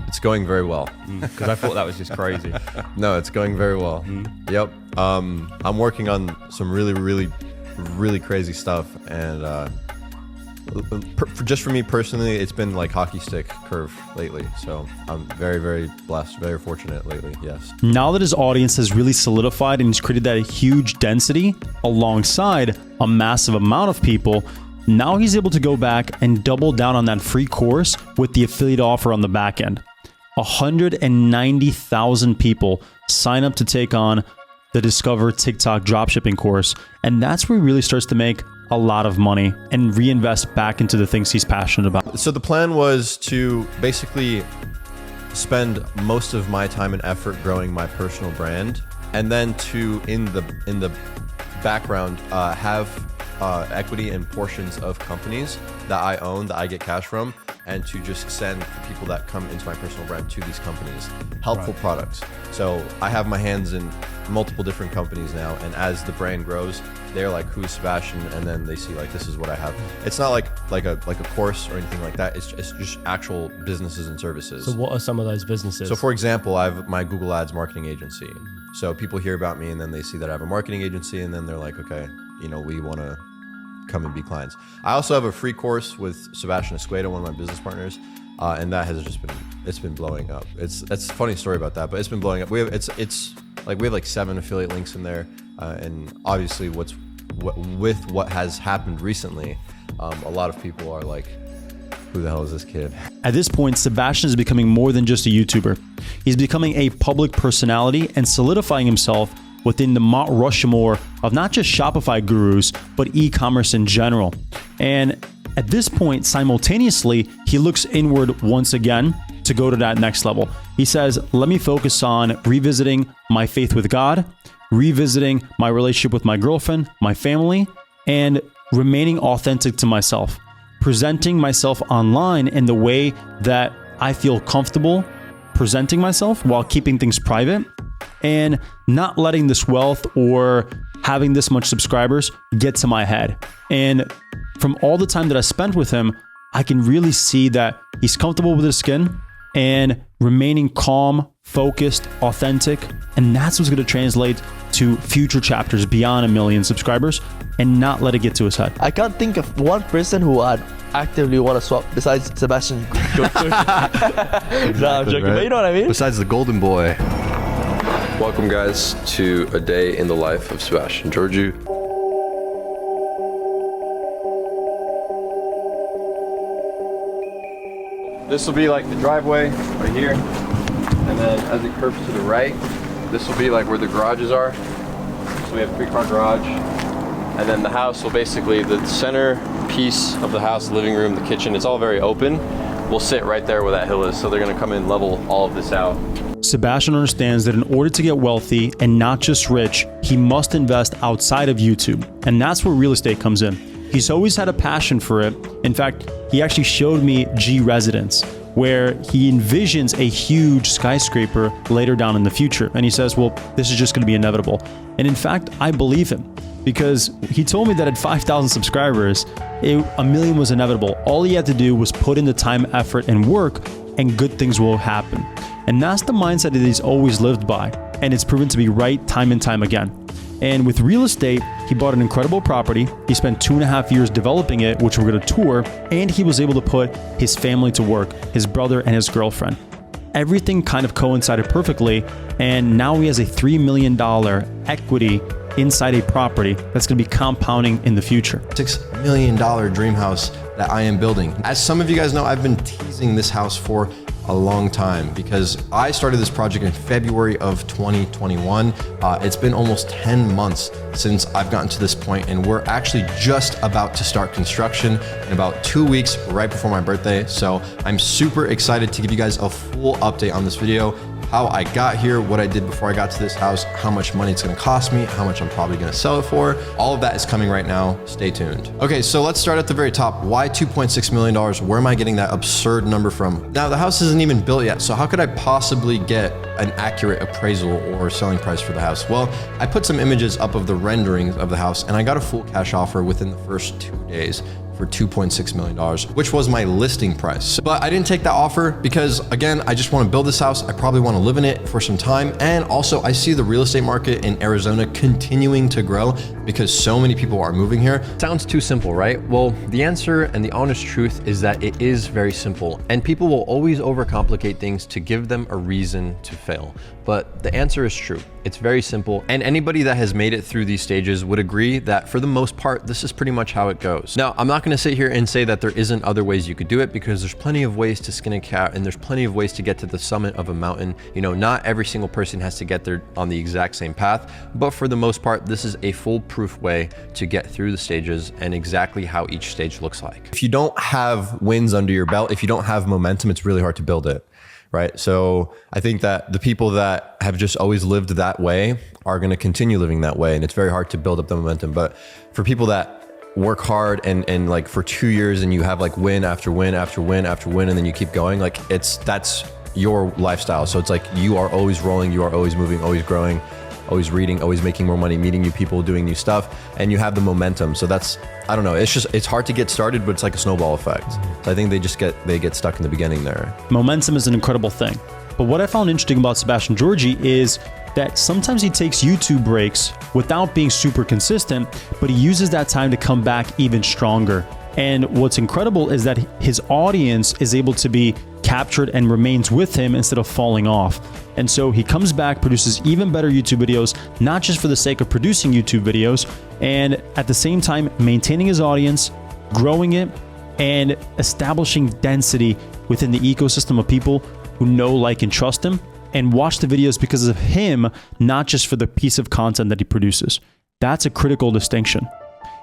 Speaker 4: It's going very well.
Speaker 15: Because I thought that was just crazy.
Speaker 4: No, it's going very well. Yep. I'm working on some really crazy stuff, and just for me personally, it's been like hockey stick curve lately. So I'm very blessed, very fortunate lately. Yes.
Speaker 1: Now that his audience has really solidified and he's created that huge density alongside a massive amount of people, now he's able to go back and double down on that free course with the affiliate offer on the back end. 190,000 people sign up to take on the Discover TikTok Dropshipping course. And that's where he really starts to make a lot of money and reinvest back into the things he's passionate about.
Speaker 4: So the plan was to basically spend most of my time and effort growing my personal brand, and then to in the background have equity in portions of companies that I own, that I get cash from, and to just send the people that come into my personal brand to these companies helpful products. So I have my hands in multiple different companies now, and as the brand grows, they're like, who's Sebastian? And then they see like, this is what I have. It's not like a course or anything like that. It's just actual businesses and services.
Speaker 14: So what are some of those businesses?
Speaker 4: So for example, I have my Google Ads marketing agency. So people hear about me, and then they see that I have a marketing agency, and then they're like, okay, we want to come and be clients. I also have a free course with Sebastian Ghiorghiu, one of my business partners, and that has just been blowing up. It's a funny story about that, but it's been blowing up. We have 7 affiliate links in there, and obviously with what has happened recently, a lot of people are like, who the hell is this kid?
Speaker 1: At this point, Sebastian is becoming more than just a YouTuber. He's becoming a public personality and solidifying himself within the Mount Rushmore of not just Shopify gurus, but e-commerce in general. And at this point, simultaneously, he looks inward once again to go to that next level. He says, let me focus on revisiting my faith with God, revisiting my relationship with my girlfriend, my family, and remaining authentic to myself, presenting myself online in the way that I feel comfortable presenting myself while keeping things private, and not letting this wealth or having this much subscribers get to my head. And from all the time that I spent with him, I can really see that he's comfortable with his skin and remaining calm, focused, authentic. And that's what's going to translate to future chapters beyond 1 million subscribers, and not let it get to his head.
Speaker 5: I can't think of one person who I'd actively want to swap besides Sebastian Ghiorghiu. No, I'm joking, but you know what I mean?
Speaker 4: Besides the golden boy.
Speaker 2: Welcome guys to a day in the life of Sebastian Ghiorghiu. this will be like the driveway right here. And then as it curves to the right, this will be like where the garages are. So we have a 3-car garage. And then the house will basically, the center piece of the house, the living room, the kitchen, it's all very open. We'll sit right there where that hill is. So they're gonna come in, level all of this out.
Speaker 1: Sebastian understands that in order to get wealthy and not just rich, he must invest outside of YouTube. And that's where real estate comes in. He's always had a passion for it. In fact, he actually showed me G Residence, where he envisions a huge skyscraper later down in the future. And he says, well, this is just gonna be inevitable. And in fact, I believe him, because he told me that at 5,000 subscribers, a million was inevitable. All he had to do was put in the time, effort, and work, and good things will happen. And that's the mindset that he's always lived by. And it's proven to be right time and time again. And with real estate, he bought an incredible property. He spent 2.5 years developing it, which we're gonna tour, and he was able to put his family to work, his brother and his girlfriend. Everything kind of coincided perfectly, and now he has a $3 million equity inside a property that's gonna be compounding in the future.
Speaker 4: $6 million dream house that I am building. As some of you guys know, I've been teasing this house for a long time because I started this project in February of 2021. It's been almost 10 months since I've gotten to this point, and we're actually just about to start construction in about 2 weeks, right before my birthday. So I'm super excited to give you guys a full update on this video, how I got here, what I did before I got to this house, how much money it's gonna cost me, how much I'm probably gonna sell it for. All of that is coming right now. Stay tuned. Okay, so let's start at the very top. Why $2.6 million? Where am I getting that absurd number from? Now, the house isn't even built yet, so how could I possibly get an accurate appraisal or selling price for the house? Well, I put some images up of the renderings of the house, and I got a full cash offer within the first 2 days for $2.6 million, which was my listing price. But I didn't take that offer because, again, I just want to build this house. I probably want to live in it for some time. And also I see the real estate market in Arizona continuing to grow because so many people are moving here. Sounds too simple, right? Well, the answer and the honest truth is that it is very simple, and people will always overcomplicate things to give them a reason to fail. But the answer is true. It's very simple. And anybody that has made it through these stages would agree that for the most part, this is pretty much how it goes. Now, I'm not gonna sit here and say that there isn't other ways you could do it, because there's plenty of ways to skin a cat and there's plenty of ways to get to the summit of a mountain. You know, not every single person has to get there on the exact same path, but for the most part, this is a foolproof way to get through the stages and exactly how each stage looks like. If you don't have wins under your belt, if you don't have momentum, it's really hard to build it. Right. So I think that the people that have just always lived that way are going to continue living that way. And it's very hard to build up the momentum. But for people that work hard and like for 2 years and you have like win after win after win after win, and then you keep going, like that's your lifestyle. So it's like you are always rolling, you are always moving, always growing, always reading, always making more money, meeting new people, doing new stuff, and you have the momentum. So that's, I don't know, it's hard to get started, but it's like a snowball effect. So I think they get stuck in the beginning there.
Speaker 1: Momentum is an incredible thing. But what I found interesting about Sebastian Ghiorghiu is that sometimes he takes YouTube breaks without being super consistent, but he uses that time to come back even stronger. And what's incredible is that his audience is able to be captured and remains with him instead of falling off. And so he comes back, produces even better YouTube videos, not just for the sake of producing YouTube videos, and at the same time maintaining his audience, growing it, and establishing density within the ecosystem of people who know, like, and trust him, and watch the videos because of him, not just for the piece of content that he produces. That's a critical distinction.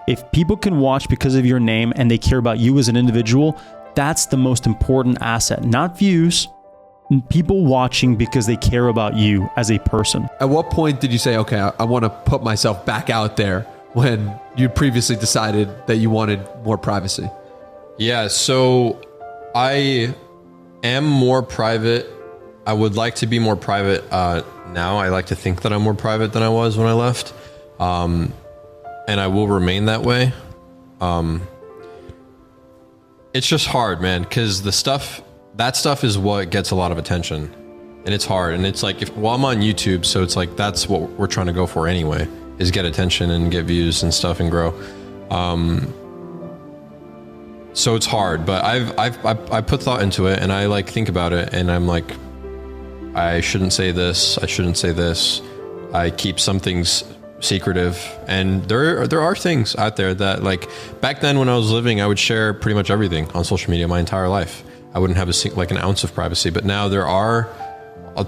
Speaker 1: If people can watch because of your name and they care about you as an individual, that's the most important asset. Not views, people watching because they care about you as a person.
Speaker 8: At what point did you say, okay, I want to put myself back out there, when you previously decided that you wanted more privacy?
Speaker 2: Yeah, so I am more private. I would like to be more private now. I like to think that I'm more private than I was when I left. And I will remain that way. It's just hard, man, because that stuff is what gets a lot of attention, and it's hard. And it's like, I'm on YouTube, so it's like, that's what we're trying to go for anyway, is get attention and get views and stuff and grow. So it's hard, but I put thought into it, and I like think about it, and I'm like, I shouldn't say this. I shouldn't say this. I keep some things secretive, and there are things out there that, like, back then when I was living, I would share pretty much everything on social media my entire life. I wouldn't have an ounce of privacy. But now there are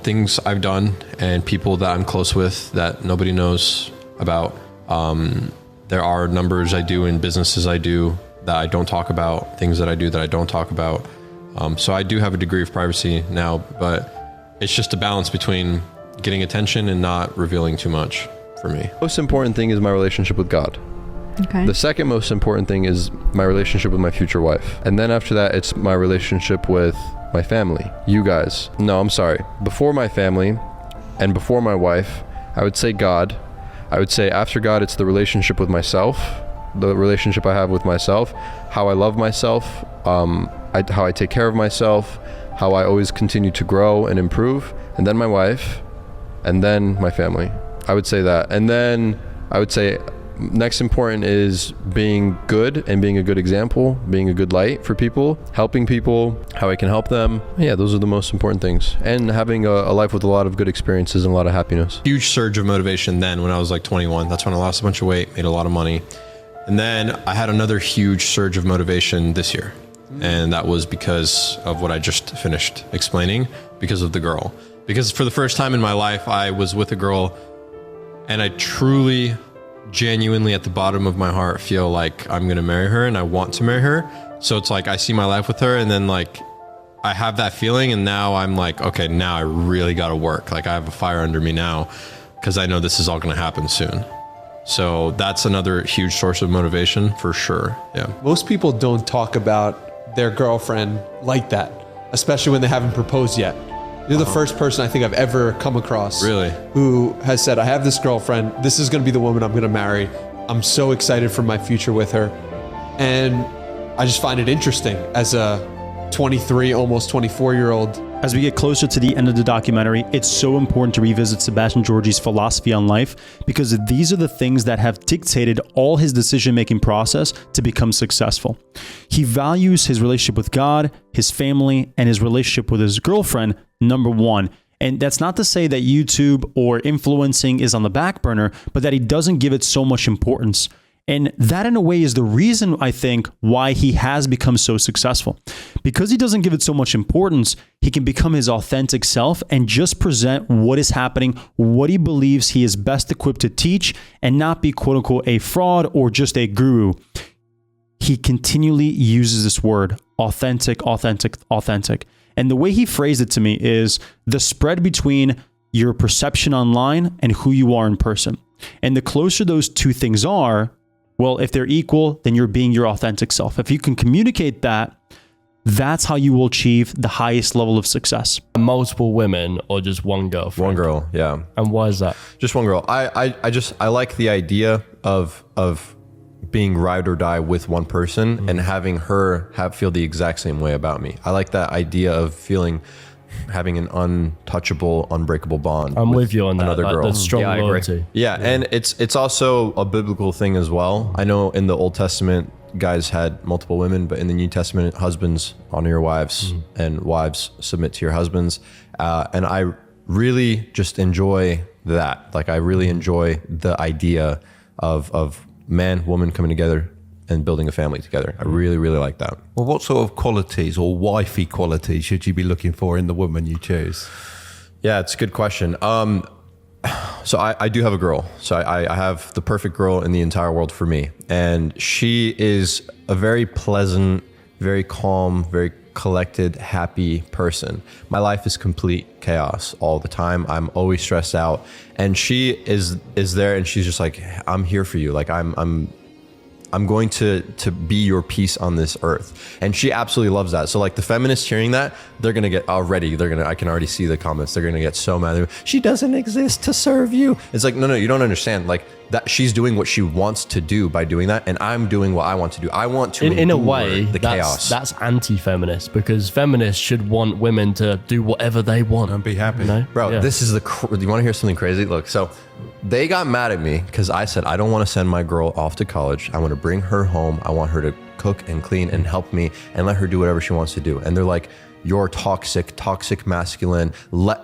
Speaker 2: things I've done and people that I'm close with that nobody knows about. There are numbers I do and businesses I do that I don't talk about, things that I do that I don't talk about. So I do have a degree of privacy now, but it's just a balance between getting attention and not revealing too much for me. Most important thing is my relationship with God.
Speaker 3: Okay.
Speaker 2: The second most important thing is my relationship with my future wife. And then after that, it's my relationship with my family, you guys. No, I'm sorry. Before my family and before my wife, I would say God. I would say after God, it's the relationship with myself, the relationship I have with myself, how I love myself, how I take care of myself, how I always continue to grow and improve, and then my wife, and then my family. I would say that. And then I would say next important is being good and being a good example, being a good light for people, helping people, how I can help them. Yeah, those are the most important things. And having a life with a lot of good experiences and a lot of happiness. Huge surge of motivation then when I was like 21. That's when I lost a bunch of weight, made a lot of money. And then I had another huge surge of motivation this year. And that was because of what I just finished explaining, because of the girl. Because for the first time in my life, I was with a girl and I truly, genuinely at the bottom of my heart feel like I'm going to marry her and I want to marry her. So it's like I see my life with her and then like I have that feeling and now I'm like, okay, now I really got to work. Like I have a fire under me now because I know this is all going to happen soon. So that's another huge source of motivation for sure. Yeah.
Speaker 8: Most people don't talk about their girlfriend like that, especially when they haven't proposed yet. You're the first person I think I've ever come across who has said, I have this girlfriend. This is going to be the woman I'm going to marry. I'm so excited for my future with her. And I just find it interesting as a 23, almost 24-year-old.
Speaker 1: As we get closer to the end of the documentary, it's so important to revisit Sebastian Ghiorghiu's philosophy on life because these are the things that have dictated all his decision-making process to become successful. He values his relationship with God, his family, and his relationship with his girlfriend, number one. And that's not to say that YouTube or influencing is on the back burner, but that he doesn't give it so much importance. And that in a way is the reason I think why he has become so successful. Because he doesn't give it so much importance, he can become his authentic self and just present what is happening, what he believes he is best equipped to teach, and not be quote unquote a fraud or just a guru. He continually uses this word, authentic, authentic, authentic. And the way he phrased it to me is the spread between your perception online and who you are in person. And the closer those two things are, well, if they're equal, then you're being your authentic self. If you can communicate that, that's how you will achieve the highest level of success.
Speaker 14: Multiple women or just one girlfriend?
Speaker 2: One girl, yeah.
Speaker 14: And why is that?
Speaker 2: Just one girl. I like the idea of being ride or die with one person and having her feel the exact same way about me. I like that idea of having an untouchable, unbreakable bond.
Speaker 14: I'm with you on that.
Speaker 2: Another girl.
Speaker 14: That's strong loyalty.
Speaker 2: Yeah, and it's also a biblical thing as well. I know in the Old Testament, guys had multiple women, but in the New Testament, husbands honor your wives and wives submit to your husbands. And I really just enjoy that. Like I really enjoy the idea of man, woman coming together and building a family together. I really, really like that.
Speaker 6: Well, what sort of qualities or wifey qualities should you be looking for in the woman you choose?
Speaker 2: Yeah, it's a good question. So I do have a girl. So I have the perfect girl in the entire world for me. And she is a very pleasant, very calm, very collected, happy person. My life is complete chaos all the time. I'm always stressed out. And she is there and she's just like, I'm here for you. Like I'm going to be your peace on this earth. And she absolutely loves that. So like the feminists hearing that, I can already see the comments. They're going to get so mad. She doesn't exist to serve you. It's like, no, you don't understand. Like that she's doing what she wants to do by doing that. And I'm doing what I want to do. I want to
Speaker 14: in a way,
Speaker 2: the chaos.
Speaker 14: That's anti-feminist because feminists should want women to do whatever they want.
Speaker 6: And be happy.
Speaker 14: You know?
Speaker 2: Bro, this is do you want to hear something crazy? Look, so they got mad at me because I said, I don't want to send my girl off to college. I want to bring her home. I want her to cook and clean and help me and let her do whatever she wants to do. And they're like,
Speaker 4: you're toxic masculine.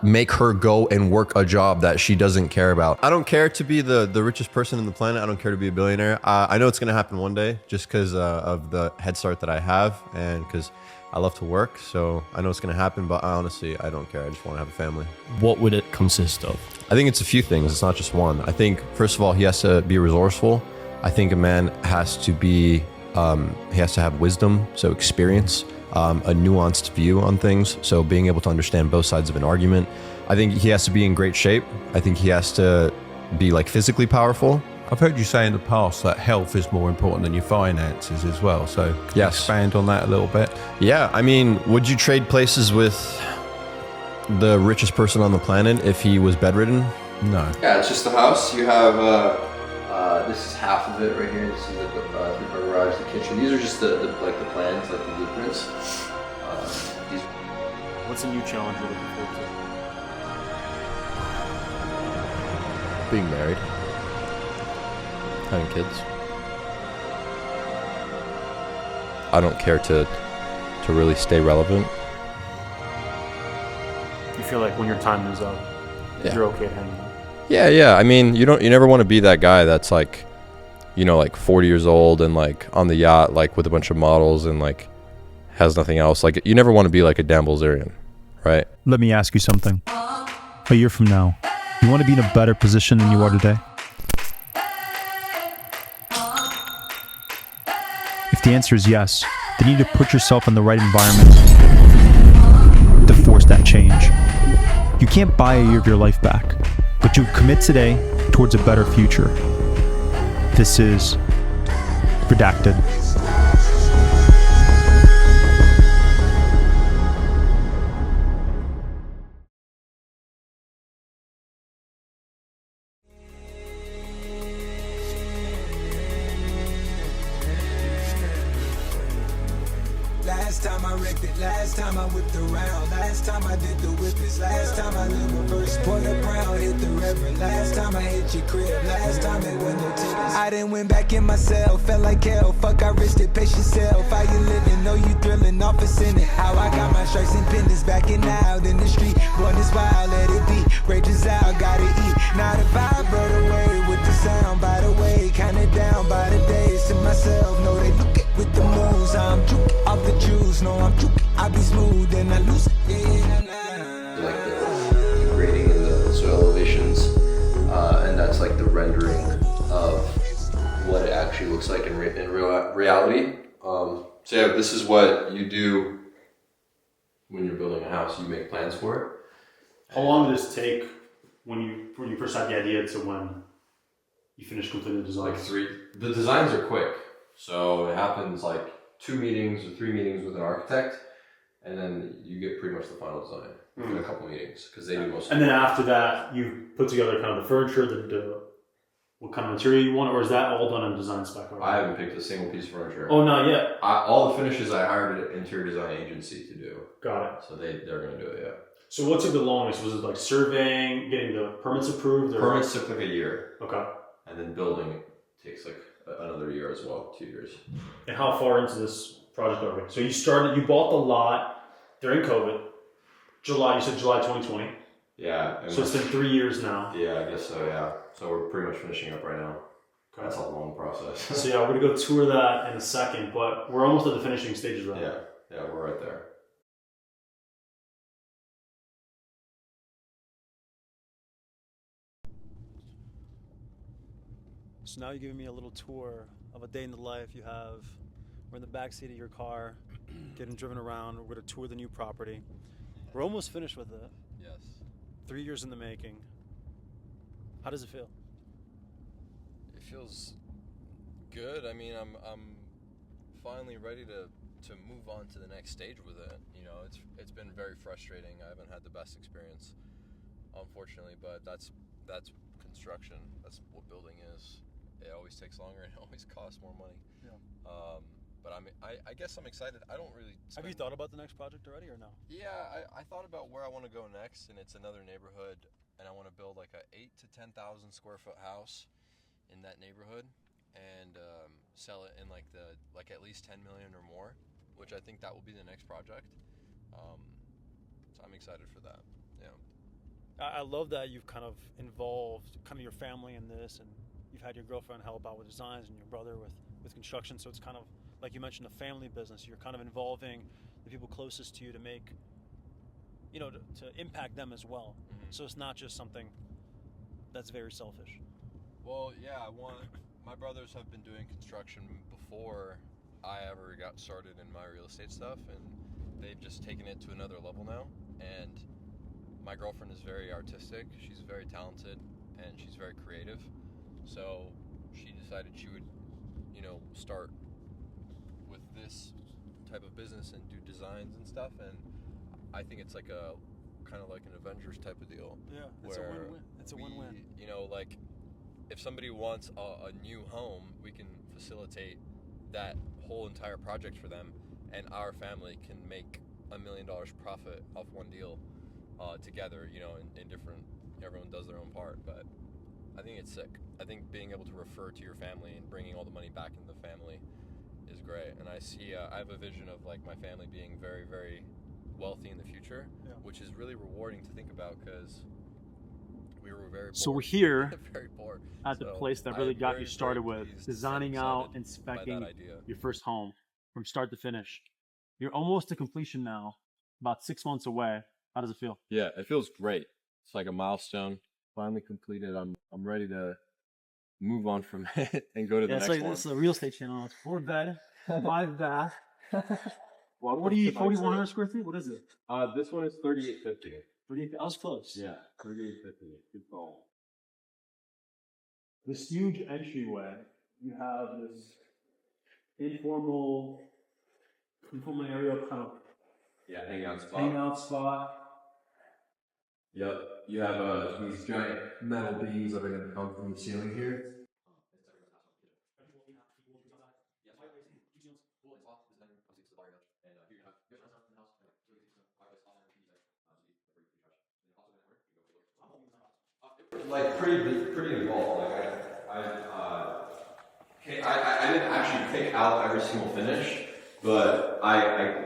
Speaker 4: Make her go and work a job that she doesn't care about. I don't care to be the richest person on the planet. I don't care to be a billionaire. I know it's gonna happen one day just because of the head start that I have and because I love to work. So I know it's gonna happen, but honestly, I don't care. I just wanna have a family.
Speaker 14: What would it consist of?
Speaker 4: I think it's a few things. It's not just one. I think, first of all, he has to be resourceful. I think a man has to be, he has to have wisdom, so experience, a nuanced view on things. So being able to understand both sides of an argument. I think he has to be in great shape. I think he has to be like physically powerful.
Speaker 6: I've heard you say in the past that health is more important than your finances as well. So can you expand on that a little bit?
Speaker 4: Yeah. I mean, would you trade places with the richest person on the planet if he was bedridden?
Speaker 6: No.
Speaker 2: Yeah, it's just the house. You have, this is half of it right here. This is the three-car garage, the kitchen. These are just the plans, like the blueprints.
Speaker 1: What's a new challenge you're looking forward to?
Speaker 2: Being married. Having kids. I don't care to really stay relevant.
Speaker 1: You feel like when your time is up, you're okay at hanging out?
Speaker 2: Yeah. I mean, you never want to be that guy that's like, like 40 years old and like on the yacht, like with a bunch of models and like has nothing else. Like you never want to be like a Dan Bilzerian, right?
Speaker 1: Let me ask you something. A year from now, you want to be in a better position than you are today? If the answer is yes, then you need to put yourself in the right environment to force that change. You can't buy a year of your life back, but you commit today towards a better future. This is Redacted.
Speaker 16: Last time I wrecked it, last time I whipped around, last time I did the whippets, last time I lived reverse, point a crown, hit the reverend, last time I hit your crib, last time it went no tennis. I done went back in myself, felt like hell, fuck I risked it, pace yourself, how you living, know you thrilling, office in it, how I got my stripes and pendants, backing out in the street, born this wild, let it be, rages out, gotta eat, now the vibe brought away with the sound, by the way, kinda down by the days, to myself, know they look at with the moves, I'm juke off the juice, no I'm juke, I be smooth and I lose it,
Speaker 2: Like the grading in the soil elevations, and that's like the rendering of what it actually looks like in real reality. So yeah, this is what you do when you're building a house. You make plans for it.
Speaker 1: How long did this take when you first had the idea to when you finished completing the design?
Speaker 2: The designs are quick, so it happens like 2 meetings or 3 meetings with an architect, and then you get pretty much the final design in a couple meetings because they do most of it.
Speaker 1: And then after that, you put together kind of the furniture, what kind of material you want, or is that all done on design spec?
Speaker 2: I haven't picked a single piece of furniture.
Speaker 1: Oh, not yet.
Speaker 2: All the finishes I hired an interior design agency to do.
Speaker 1: Got it.
Speaker 2: So they're going to do it, yeah.
Speaker 1: So what took the longest? Was it like surveying, getting the permits approved? Or?
Speaker 2: Permits took like a year.
Speaker 1: Okay.
Speaker 2: And then building takes like another year as well, 2 years.
Speaker 1: And how far into this project are we? So you bought the lot during COVID. You said July 2020.
Speaker 2: Yeah.
Speaker 1: So it's been 3 years now.
Speaker 2: Yeah, I guess so, yeah. So we're pretty much finishing up right now.
Speaker 1: Okay.
Speaker 2: That's a long process.
Speaker 1: So yeah, we're going to go tour that in a second, but we're almost at the finishing stages right now.
Speaker 2: Yeah, we're right there.
Speaker 1: So now you're giving me a little tour of a day in the life you have. We're in the backseat of your car, getting driven around. We're going to tour the new property. We're almost finished with it.
Speaker 2: Yes.
Speaker 1: 3 years in the making. How does it feel?
Speaker 2: It feels good. I mean, I'm finally ready to move on to the next stage with it. You know, it's been very frustrating. I haven't had the best experience, unfortunately, but that's construction. That's what building is. It always takes longer and it always costs more money.
Speaker 1: Yeah.
Speaker 2: But I guess I'm excited. I don't really.
Speaker 1: Have you thought about the next project already or no?
Speaker 2: Yeah, I thought about where I want to go next, and it's another neighborhood, and I want to build like a 8,000 to 10,000 square foot house in that neighborhood, and sell it in like at least 10 million or more, which I think that will be the next project. So I'm excited for that. Yeah.
Speaker 1: I love that you've kind of involved kind of your family in this, and you've had your girlfriend help out with designs and your brother with construction. So it's kind of, like you mentioned, a family business. You're kind of involving the people closest to you to make, to impact them as well. Mm-hmm. So it's not just something that's very selfish.
Speaker 2: Well, yeah, my brothers have been doing construction before I ever got started in my real estate stuff, and they've just taken it to another level now. And my girlfriend is very artistic. She's very talented, and she's very creative. So she decided she would, start with this type of business and do designs and stuff. And I think it's like a kind of like an Avengers type of deal.
Speaker 1: Yeah, it's a win-win. It's a win-win.
Speaker 2: Like if somebody wants a new home, we can facilitate that whole entire project for them, and our family can make $1 million profit off one deal together, in different, everyone does their own part. But I think it's sick. I think being able to refer to your family and bringing all the money back into the family is great. And I have a vision of like my family being very, very wealthy in the future, which is really rewarding to think about, because we were very poor.
Speaker 1: So we're here
Speaker 2: very poor.
Speaker 1: At the place that really got you started with designing out and speccing your first home from start to finish. You're almost to completion now, about 6 months away. How does it feel?
Speaker 2: Yeah, it feels great. It's like a milestone. Finally completed. I'm ready to move on from it and go to the next one.
Speaker 1: This is a real estate channel. It's 4 bed, 5 bath. 4,100 square feet? What is it?
Speaker 2: This one is 3,850.
Speaker 1: 38. I was close.
Speaker 2: Yeah, 3,850. Good call.
Speaker 1: This huge entryway. You have this informal area of kind of hangout spot.
Speaker 2: Yep. You have these giant metal beams that are going to come from the ceiling here. Like pretty involved. Like I didn't actually pick out every single finish, but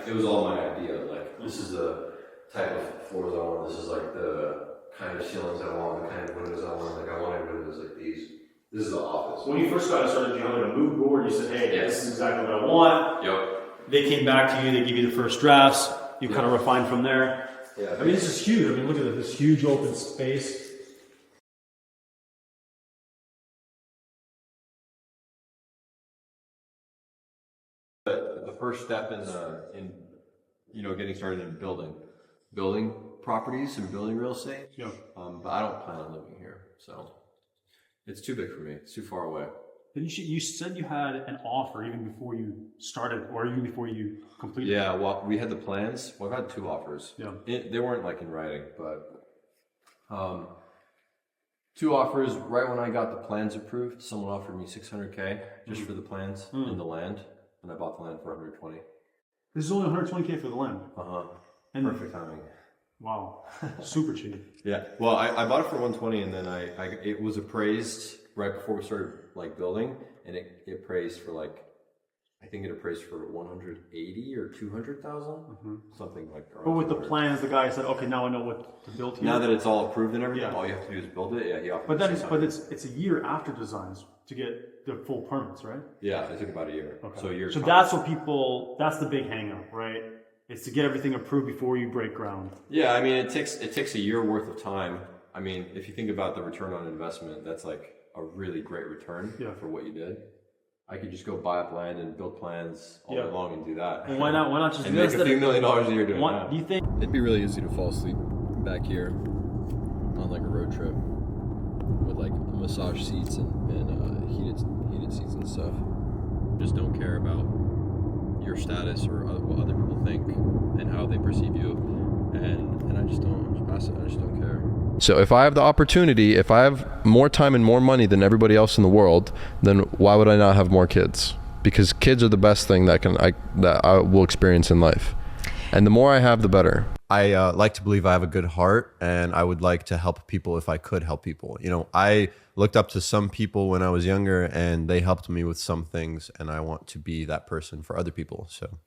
Speaker 2: it was all my idea. Like this is the type of floors I want. This is like the kind of ceilings I want, the kind of windows I want. Like I wanted windows like these. This is the office.
Speaker 1: When you first got started, you had a mood board. You said, "Hey, this is exactly what I want."
Speaker 2: Yep.
Speaker 1: They came back to you. They give you the first drafts. You kind of refined from there.
Speaker 2: Yeah.
Speaker 1: I mean, this is huge. I mean, look at this huge open space.
Speaker 4: The first step in getting started in building properties and building real estate.
Speaker 1: Yeah.
Speaker 4: But I don't plan on living here, so it's too big for me. It's too far away.
Speaker 1: You said you had an offer even before you started, or even before you completed.
Speaker 4: Yeah, well, we had the plans. Well, I've had 2 offers.
Speaker 1: Yeah.
Speaker 4: They weren't like in writing, but 2 offers. Right when I got the plans approved, someone offered me $600K just for the plans and the land, and I bought the land for $120.
Speaker 1: This is only $120K for the land.
Speaker 4: And perfect timing.
Speaker 1: Wow, super cheap.
Speaker 4: Yeah. Well, I bought it for $120, and then it was appraised right before we started building, and it appraised for I think it appraised for 180 or 200,000, something like that.
Speaker 1: But with the plans, the guy said, "Okay, now I know what to build here."
Speaker 4: Now that it's all approved and everything, all you have to do is build it. Yeah, he offered.
Speaker 1: But it's a year after designs to get the full permits, right?
Speaker 4: Yeah, it took about a year.
Speaker 1: Okay.
Speaker 4: So a year.
Speaker 1: So that's what that's the big hang up, right? It's to get everything approved before you break ground.
Speaker 4: Yeah, I mean, it takes a year worth of time. I mean, if you think about the return on investment, that's like a really great return for what you did. I could just go buy up land and build plans all day long and do that.
Speaker 1: Well, why not just
Speaker 4: and make a few $1 million a year doing that?
Speaker 1: Do you think
Speaker 2: it'd be really easy to fall asleep back here on like a road trip with like massage seats and heated seats and stuff? Just don't care about your status or what other people think and how they perceive you, and I just don't care. So if I have the opportunity, if I have more time and more money than everybody else in the world, then why would I not have more kids? Because kids are the best thing that I will experience in life, and the more I have, the better.
Speaker 4: I like to believe I have a good heart, and I would like to help people if I could help people. I looked up to some people when I was younger, and they helped me with some things, and I want to be that person for other people. So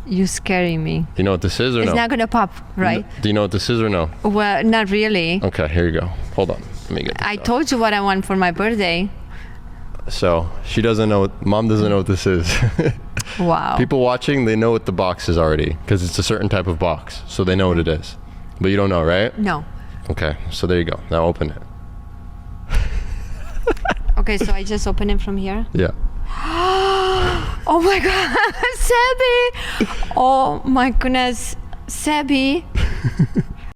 Speaker 3: You scaring me.
Speaker 2: Do you know what this is or
Speaker 3: It's
Speaker 2: no?
Speaker 3: not gonna pop, right?
Speaker 2: Do you know what this is or no?
Speaker 3: Well, not really.
Speaker 2: Okay, here you go. Hold on. Let me get this
Speaker 3: I
Speaker 2: out.
Speaker 3: told you what I want for my birthday.
Speaker 2: So she doesn't know. Mom doesn't know what this is.
Speaker 3: Wow.
Speaker 2: People watching, they know what the box is already because it's a certain type of box, so they know what it is. But you don't know, right?
Speaker 3: No.
Speaker 2: Okay, so there you go. Now open it.
Speaker 3: Okay, so I just open it from here.
Speaker 2: Yeah.
Speaker 3: Oh my God, Sebi! Oh my goodness, Sebi!